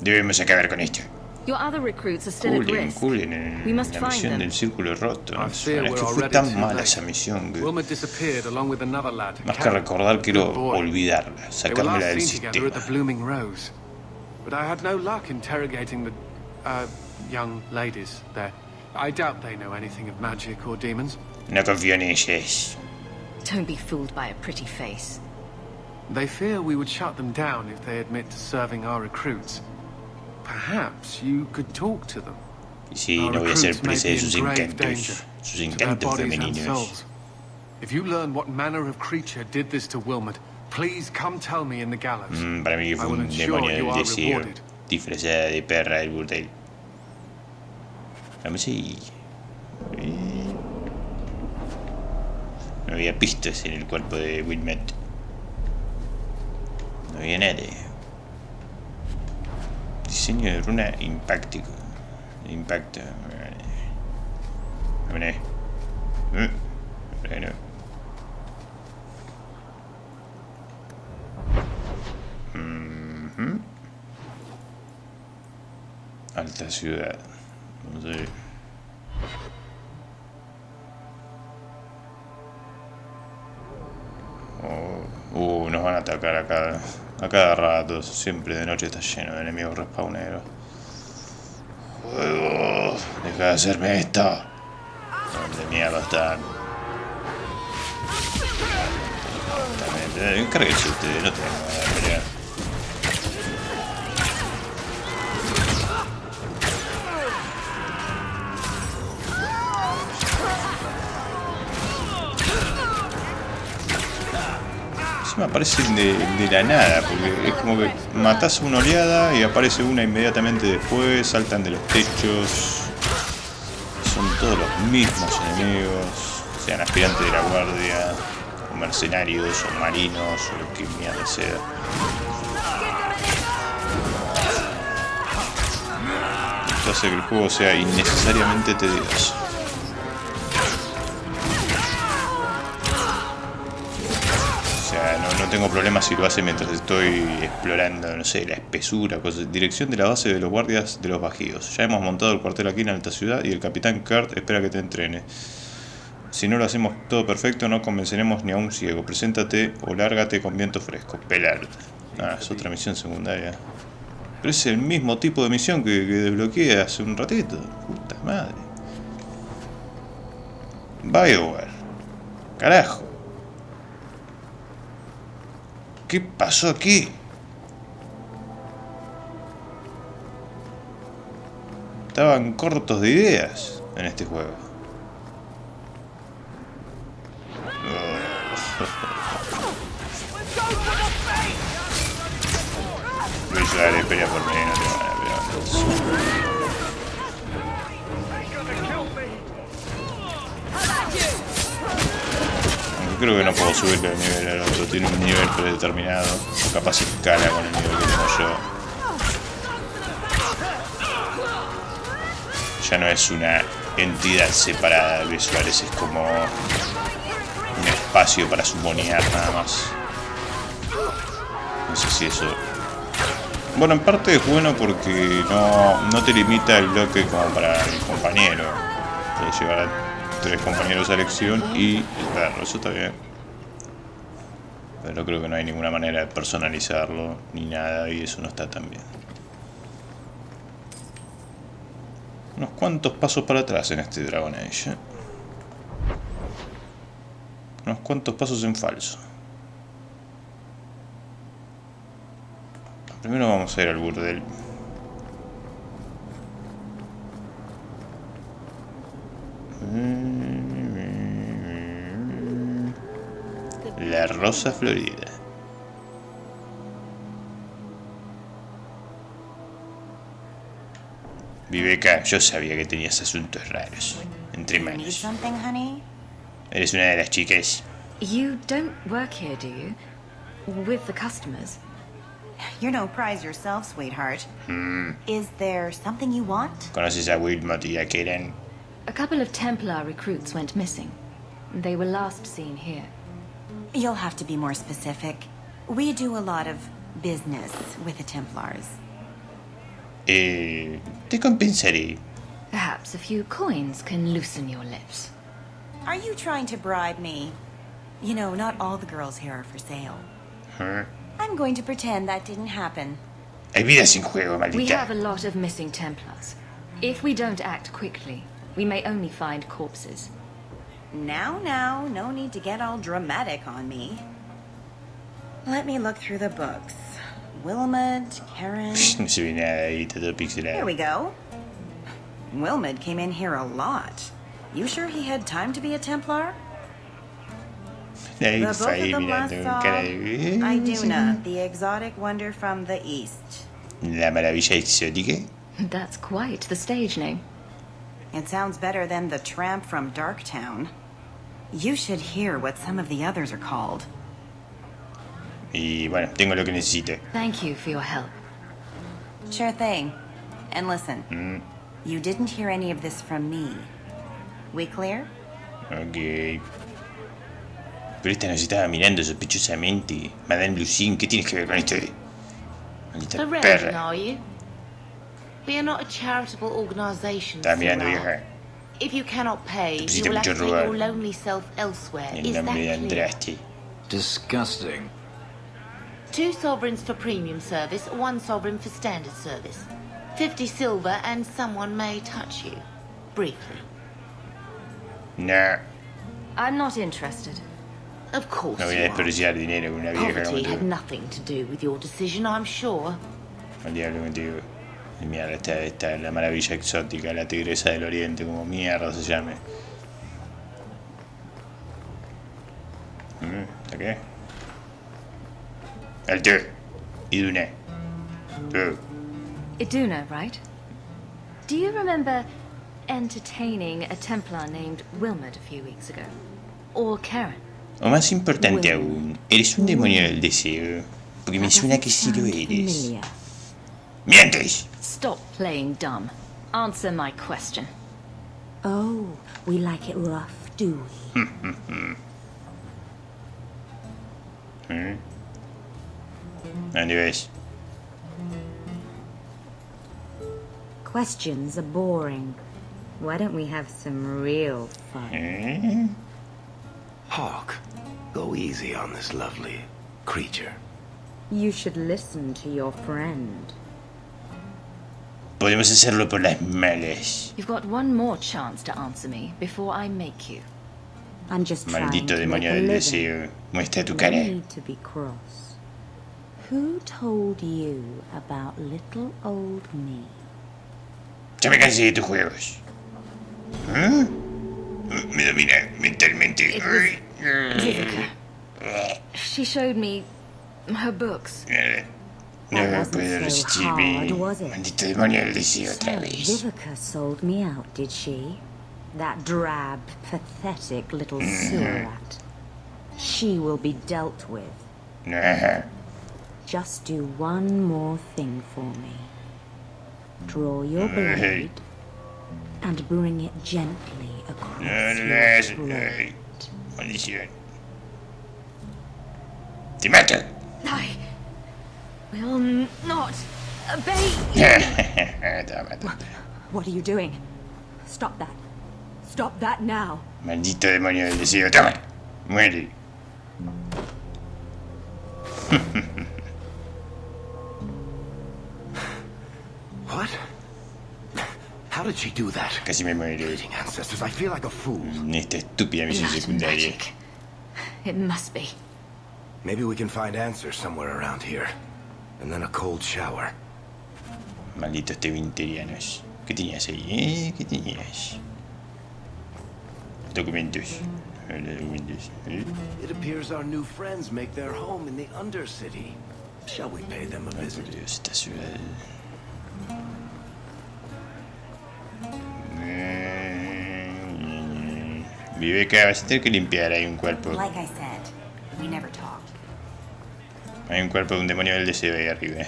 Debemos acabar con esto. Your other recruits are still at risk. Cullen, We must la find misión them. del círculo roto. I fear Es we're que fue already tan too mala late. esa misión que Wilmot disappeared along with another lad. más que recordar quiero olvidarla, They were sacármela last del seen together sistema. at the Blooming Rose. But I had no luck interrogating the, young ladies there. I doubt they know anything of magic or demons. No confío en ellas. Don't be fooled by a pretty face. They fear we would shut them down if they admit to serving our recruits. Perhaps you could talk to them. Y sí, Our no voy a ser recruits may presa be de sus in grave encantos. danger Sus to their encantos bodies and femeninos. souls. If you learn what manner of creature did this to Wilmot, please come tell me in the gallows. Para mí que I fue will un ensure demonio you del are deseo, rewarded. disfrazada de perra del burdel. Vamos ahí. No había pistas en el cuerpo de Wilmot. No había nada. Diseño de runa impáctico. Impacto. Bueno. Bueno. Alta ciudad. Vamos a ver. Nos van a atacar acá. A cada rato. Siempre de noche está lleno de enemigos respawneros. Juego. Deja de hacerme esto. ¿Dónde mierda están? También, cárguense ustedes, no tengo nada de pelear. Me aparecen de la nada, porque es como que matás a una oleada y aparece una inmediatamente después, saltan de los techos, son todos los mismos enemigos, sean aspirantes de la guardia, o mercenarios, o marinos, o lo que mierda sea. Esto hace que el juego sea innecesariamente tedioso. No tengo problemas si lo hace mientras estoy explorando, no sé, la espesura, dirección de la base de los guardias de los bajíos. Ya hemos montado el cuartel aquí en la alta ciudad y el capitán Kurt espera que te entrene. Si no lo hacemos todo perfecto, no convenceremos ni a un ciego. Preséntate o lárgate con viento fresco. Pelarte. Ah, es otra misión secundaria. Pero es el mismo tipo de misión que desbloqueé hace un ratito. Puta madre. BioWare. Carajo. ¿Qué pasó aquí? Estaban cortos de ideas en este juego. Luis, dale, pelea por mí, no te van a pelear. Creo que no puedo subirle el nivel al otro, tiene un nivel predeterminado, capaz escala con el nivel que tengo yo. Ya no es una entidad separada de visuales, es como un espacio para sumonear nada más. No sé si eso... Bueno, en parte es bueno porque no te limita el bloque como para el compañero. Puedes llevar a 3 compañeros a elección y el perro, eso está bien. Pero creo que no hay ninguna manera de personalizarlo ni nada y eso no está tan bien. Unos cuantos pasos para atrás en este Dragon Age, ¿eh? Unos cuantos pasos en falso. Primero vamos a ir al burdel. La Rosa Florida. Viveca, yo sabía que tenías asuntos raros entre manos. Eres una de las chicas. You don't work here, do you? With the customers? You're no prize yourself, sweetheart. Is there something you want? ¿Conoces a Wilmot y a Karen? A couple of Templar recruits went missing. They were last seen here. You'll have to be more specific. We do a lot of business with the Templars. Te compensaré. Perhaps a few coins can loosen your lips. Are you trying to bribe me? You know, not all the girls here are for sale. I'm going to pretend that didn't happen. Hay vida sin juego, maldita. We have a lot of missing Templars. If we don't act quickly, we may only find corpses. Now, no need to get all dramatic on me. Let me look through the books. Wilmot, Karen... No se ve nada ahí, todo pixelado. Here we go. Wilmot came in here a lot. You sure he had time to be a Templar? The both of them last saw Iduna, the exotic wonder from the east. La maravilla exótica. That's quite the stage name. It sounds better than the tramp from Darktown. You should hear what some of the others are called. Y bueno, tengo lo que necesito. Thank you for your help. Sure thing. And listen, you didn't hear any of this from me. We clear? Ok. Pero esta nos estaba mirando sospechosamente. Madame Lucine, ¿qué tienes que ver con esto? Maldita perra. Are you? We are not a charitable organization. Estaba mirando, vieja. If you cannot pay, Te you will have pusiste to mucho take robar. your lonely self elsewhere. El Is that nombre de clear? Andraste. Disgusting. 2 sovereigns for premium service, 1 sovereign for standard service. 50 silver and someone may touch you. Briefly. Nah. I'm not interested. Of course No voy a you are. desperdiciar dinero con una vieja como Poverty had tú. nothing to do with your decision, I'm sure. Al diablo contigo. Y mierda, esta la maravilla exótica, la tigresa del oriente, como mierda se llame. ¿Está qué? El té. Idune. Iduna, right? Do you remember entertaining a Templar named Wilmot a few weeks ago? Or Karen? O más importante aún, eres un demonio del deseo. Porque me suena que sí lo eres. ¡Mientes! Stop playing dumb. Answer my question. Oh, we like it rough, do we? ¿Dónde ves? Questions are boring. Why don't we have some real fun? Hawk, go easy on this lovely creature. You should listen to your friend. Podemos hacerlo por las malas. You've got one more chance to answer me before I make you. I'm just trying Maldito to make demonio a del living. deseo. Muestra tu No cara. need to be cross. Who told you about little old me? Ya me cansé de tus juegos. ¿Eh? Me domina mentalmente. Vivica. She showed me her books. No That puedo wasn't so resistirme. hard, was it? Maldito demonio del deseo otra So, vez. Vivica sold me out, did she? That drab, pathetic little sewer rat. She will be dealt with. Nah. Just do one more thing for me. Draw your blade and bring it gently across your throat. Maldición. Te mato. I will not obey Te va a matar. What are you doing? Stop that. Stop that now. Maldito demonio del deseo. Toma. Muere. What? How did she do that? Casi me muero. Ancestors, I feel like a fool. Esta estúpida misión Blood secundaria. magic. It must be. Maybe we can find answers somewhere around here. And then a cold shower. Malditos tevinterianos. ¿Qué tenías ahí, ¿Qué tenías? Documentos. Documentos. It appears our new friends make their home in the Undercity. Shall we pay them a visit? Esta ciudad. Viveca, vas a tener que limpiar. Hay un cuerpo. Like I said, we never talked. Hay un cuerpo de un demonio del deseo ahí arriba.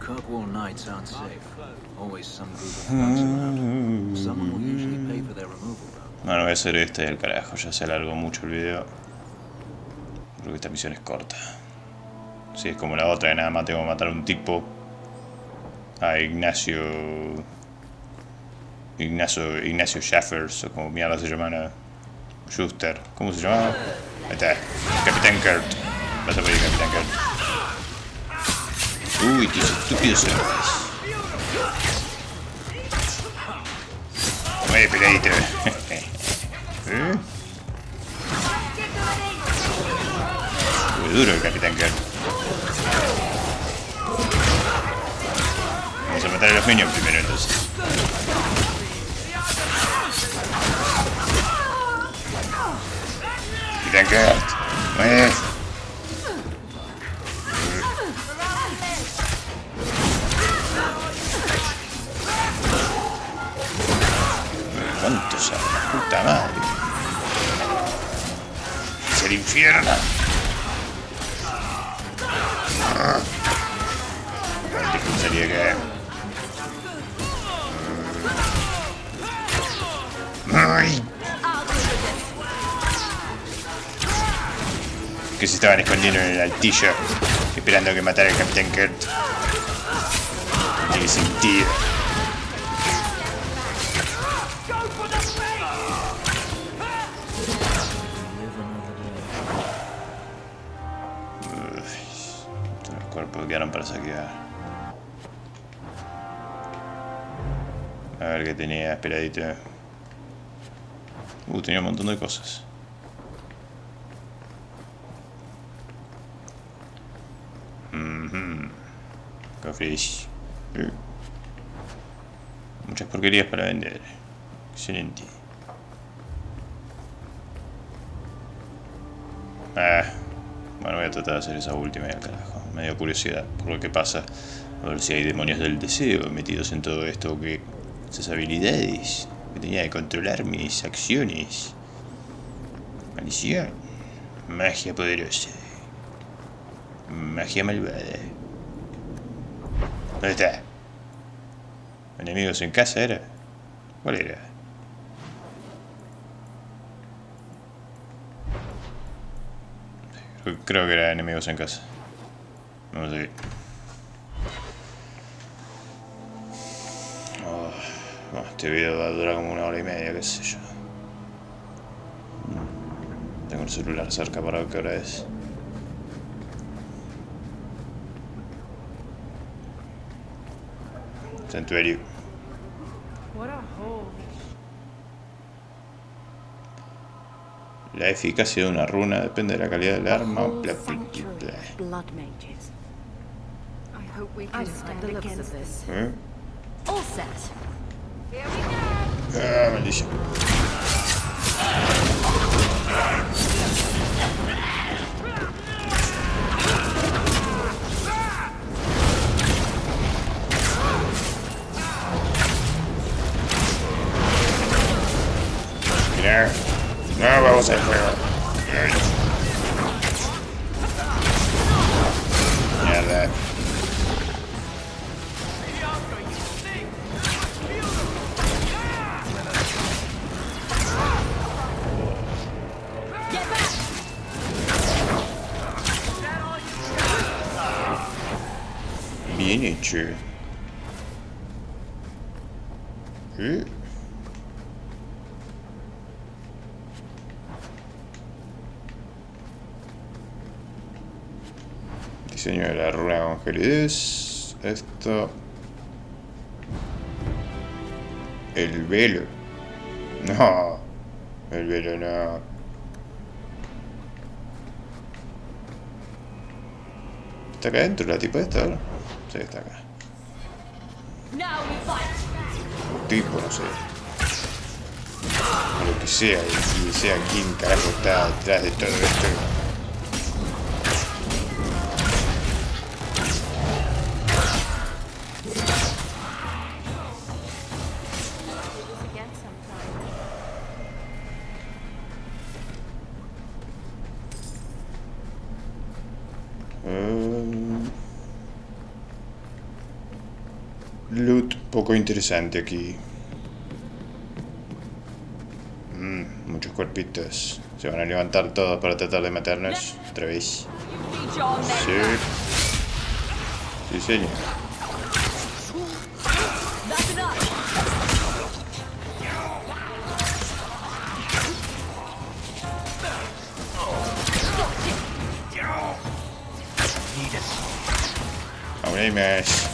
Kirkwall nights aren't safe. Always some group of thugs around. Someone will usually pay for their removal, though. Bueno, voy a hacer este del carajo. Ya se alargó mucho el video. Creo que esta misión es corta. Sí, es como la otra, que nada más tengo que matar a un tipo. A Ignacio Schaffers, o como mierda se llama, ¿no? Schuster. ¿Cómo se llama? Ahí está. Capitán Kurt. Vas a pedir Capitán Kurt. Uy, qué estúpidos son. Muere peladito. ¿Eh? Muy duro el Capitán Kurt. Vamos a matar a los minions primero entonces. Capitán Kurt. Muere. ¿Cuántos a la puta madre? Es el infierno. ¿Cuánto salía acá? ¡Ay! Que se estaban escondiendo en el altillo, esperando a que matara al Capitán Kurt. No tiene sentido. Los cuerpos quedaron para saquear. A ver qué tenía, esperadito. Tenía un montón de cosas. Cafés. Muchas porquerías para vender. Excelente. Bueno, voy a tratar de hacer esa última y al carajo. Me dio curiosidad por lo que pasa. A ver si hay demonios del deseo metidos en todo esto. Que esas habilidades que tenía de controlar mis acciones. Maldición. Magia poderosa. Magia malvada. ¿Dónde está? ¿Enemigos en casa era? ¿Cuál era? Creo que era enemigos en casa. Vamos a ver. Bueno, este video va a durar como 1 hora y media, qué sé yo. Tengo el celular cerca para ver qué hora es. Santuario. La eficacia de una runa depende de la calidad del arma. Bla, bla, bla, bla. Maldición. Mira. No, vamos al juego. Mierda. Bien hecho. Diseño de la runa con gelidez. Esto. El velo. No. El velo no. ¿Está acá adentro la tipa esta ahora? Sí, está acá. Tipo, no sé. O lo que sea, y sea quién carajo está detrás de todo esto. Loot poco interesante aquí. Muchos cuerpitos. Se van a levantar todos para tratar de matarnos otra vez. Sí. Sí, señor. Aún hay más.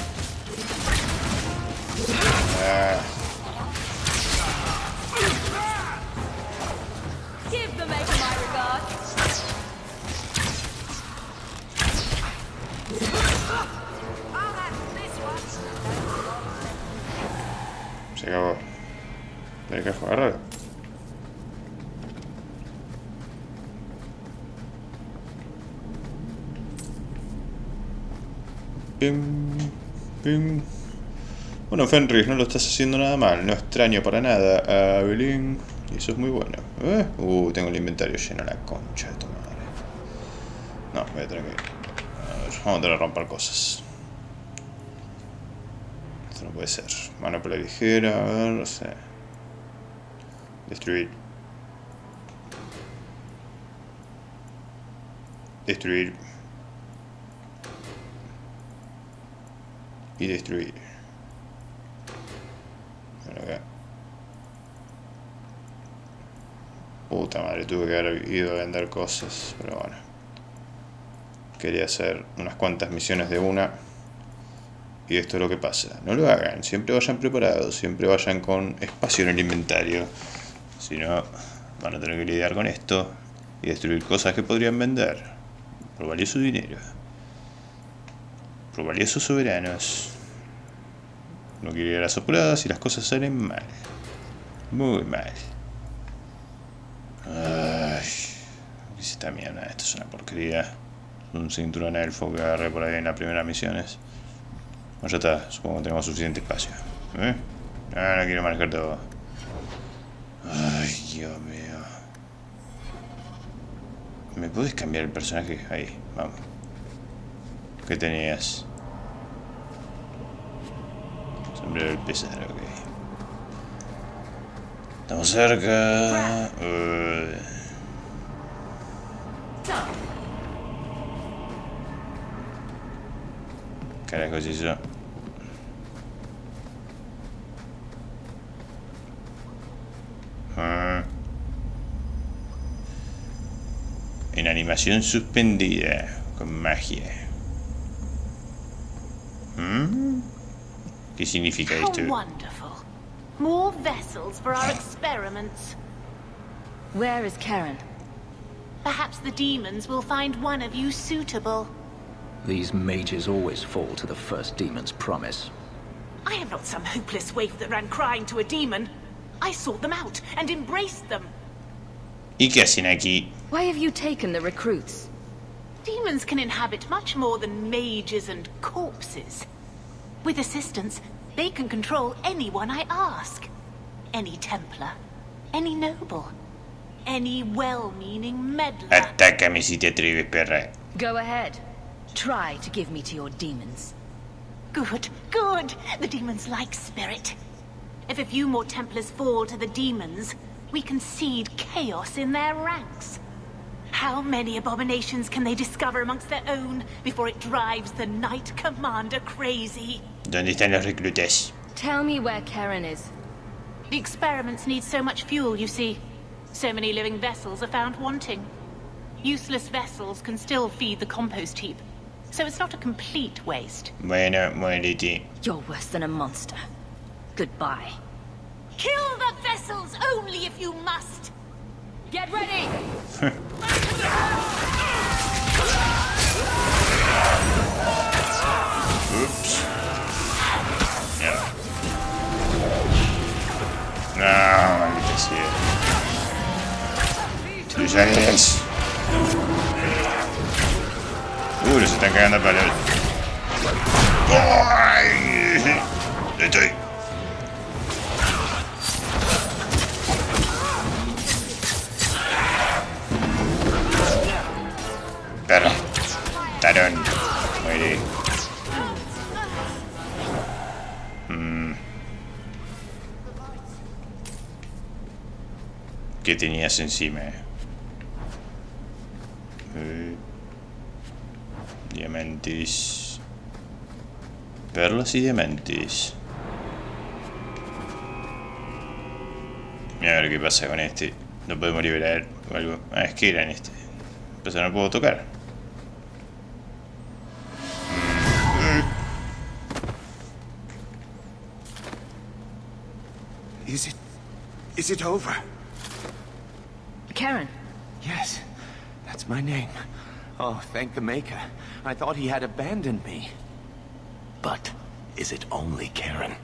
Se acabó. ¿Hay que agarrar? Pim, pim. Bueno, Fenris, no lo estás haciendo nada mal. No extraño para nada a Belín. Y eso es muy bueno. Tengo el inventario lleno, la concha de tu madre. No, voy a tener que... A ver, vamos a tener que romper cosas. Esto no puede ser. Manopla ligera, a ver, no sé. Destruir. Destruir. Y destruir. Bueno, acá. Puta madre, tuve que haber ido a vender cosas, pero bueno. Quería hacer unas cuantas misiones de una. Y esto es lo que pasa. No lo hagan, siempre vayan preparados, siempre vayan con espacio en el inventario. Si no, van a tener que lidiar con esto y destruir cosas que podrían vender por valioso dinero, por valiosos soberanos. No quiere ir a las apuradas y las cosas salen mal, muy mal. Ay, ¿qué es esta mierda? Esto es una porquería. Un cinturón elfo que agarré por ahí en las primeras misiones. Bueno, ya está, supongo que tenemos suficiente espacio. No quiero manejar todo. Ay, Dios mío. ¿Me puedes cambiar el personaje? Ahí, vamos. ¿Qué tenías? Sombrero del pesar, ok. Estamos cerca. Carajo, si yo. En animación suspendida con magia. ¿Qué significa esto? How wonderful. More vessels for our experiments. Where is Karen? Perhaps the demons will find one of you suitable. These mages always fall to the first demon's promise. I am not some hopeless waif that ran crying to a demon. I sought them out and embraced them. ¿Y qué hacen aquí? Why have you taken the recruits? Demons can inhabit much more than mages and corpses. With assistance, they can control anyone I ask. Any Templar, any noble, any well-meaning meddler. Atácame si te atreves, perra. Go ahead. Try to give me to your demons. Good, good. The demons like spirit. If a few more Templars fall to the demons, we can seed chaos in their ranks. How many abominations can they discover amongst their own before it drives the Knight Commander crazy? ¿Dónde están los reclutas? Tell me where Karen is. The experiments need so much fuel, you see. So many living vessels are found wanting. Useless vessels can still feed the compost heap, so it's not a complete waste. Bueno, muérete. You're worse than a monster. Goodbye. Kill the vessels only if you must. Get ready! Oops. No, maldita sea. Tú sales. Se están cagando a palos. ¡Ay! Estoy. Perro. Tarón. Muere. ¿Qué tenías encima? Diamantes. Perlas y diamantes. Mira a ver qué pasa con este. No podemos liberar o algo. Ah, es que era en este. Pero no puedo tocar. Is it over? Karen. Yes, that's my name. Oh, thank the Maker. I thought he had abandoned me. But is it only Karen?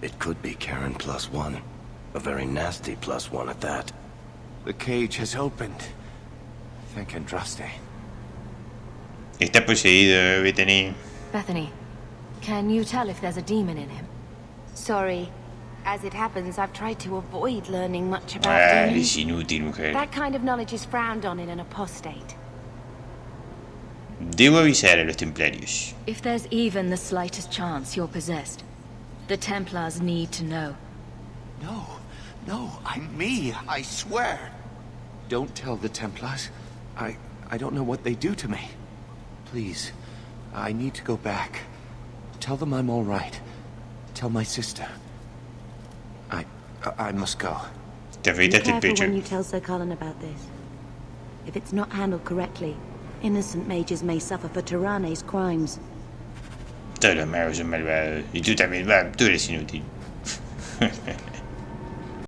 It could be Karen +1. A very nasty +1 at that. The cage has opened. Thank Andraste. Está poseído, Bethany. Bethany, can you tell if there's a demon in him? Sorry. As it happens, I've tried to avoid learning much about Es demons. inútil, mujer. That kind of knowledge is frowned on in an apostate. Debo avisar a los templarios. If there's even the slightest chance you're possessed, the Templars need to know. No, I'm me, I swear. Don't tell the Templars. I don't know what they do to me. Please, I need to go back. Tell them I'm all right. Tell my sister. I must go. Be careful when you tell Sir Colin about this. If it's not handled correctly, innocent mages may suffer for Tyranne's crimes. Todos los magos son malvados. Y tú también, tú eres inútil.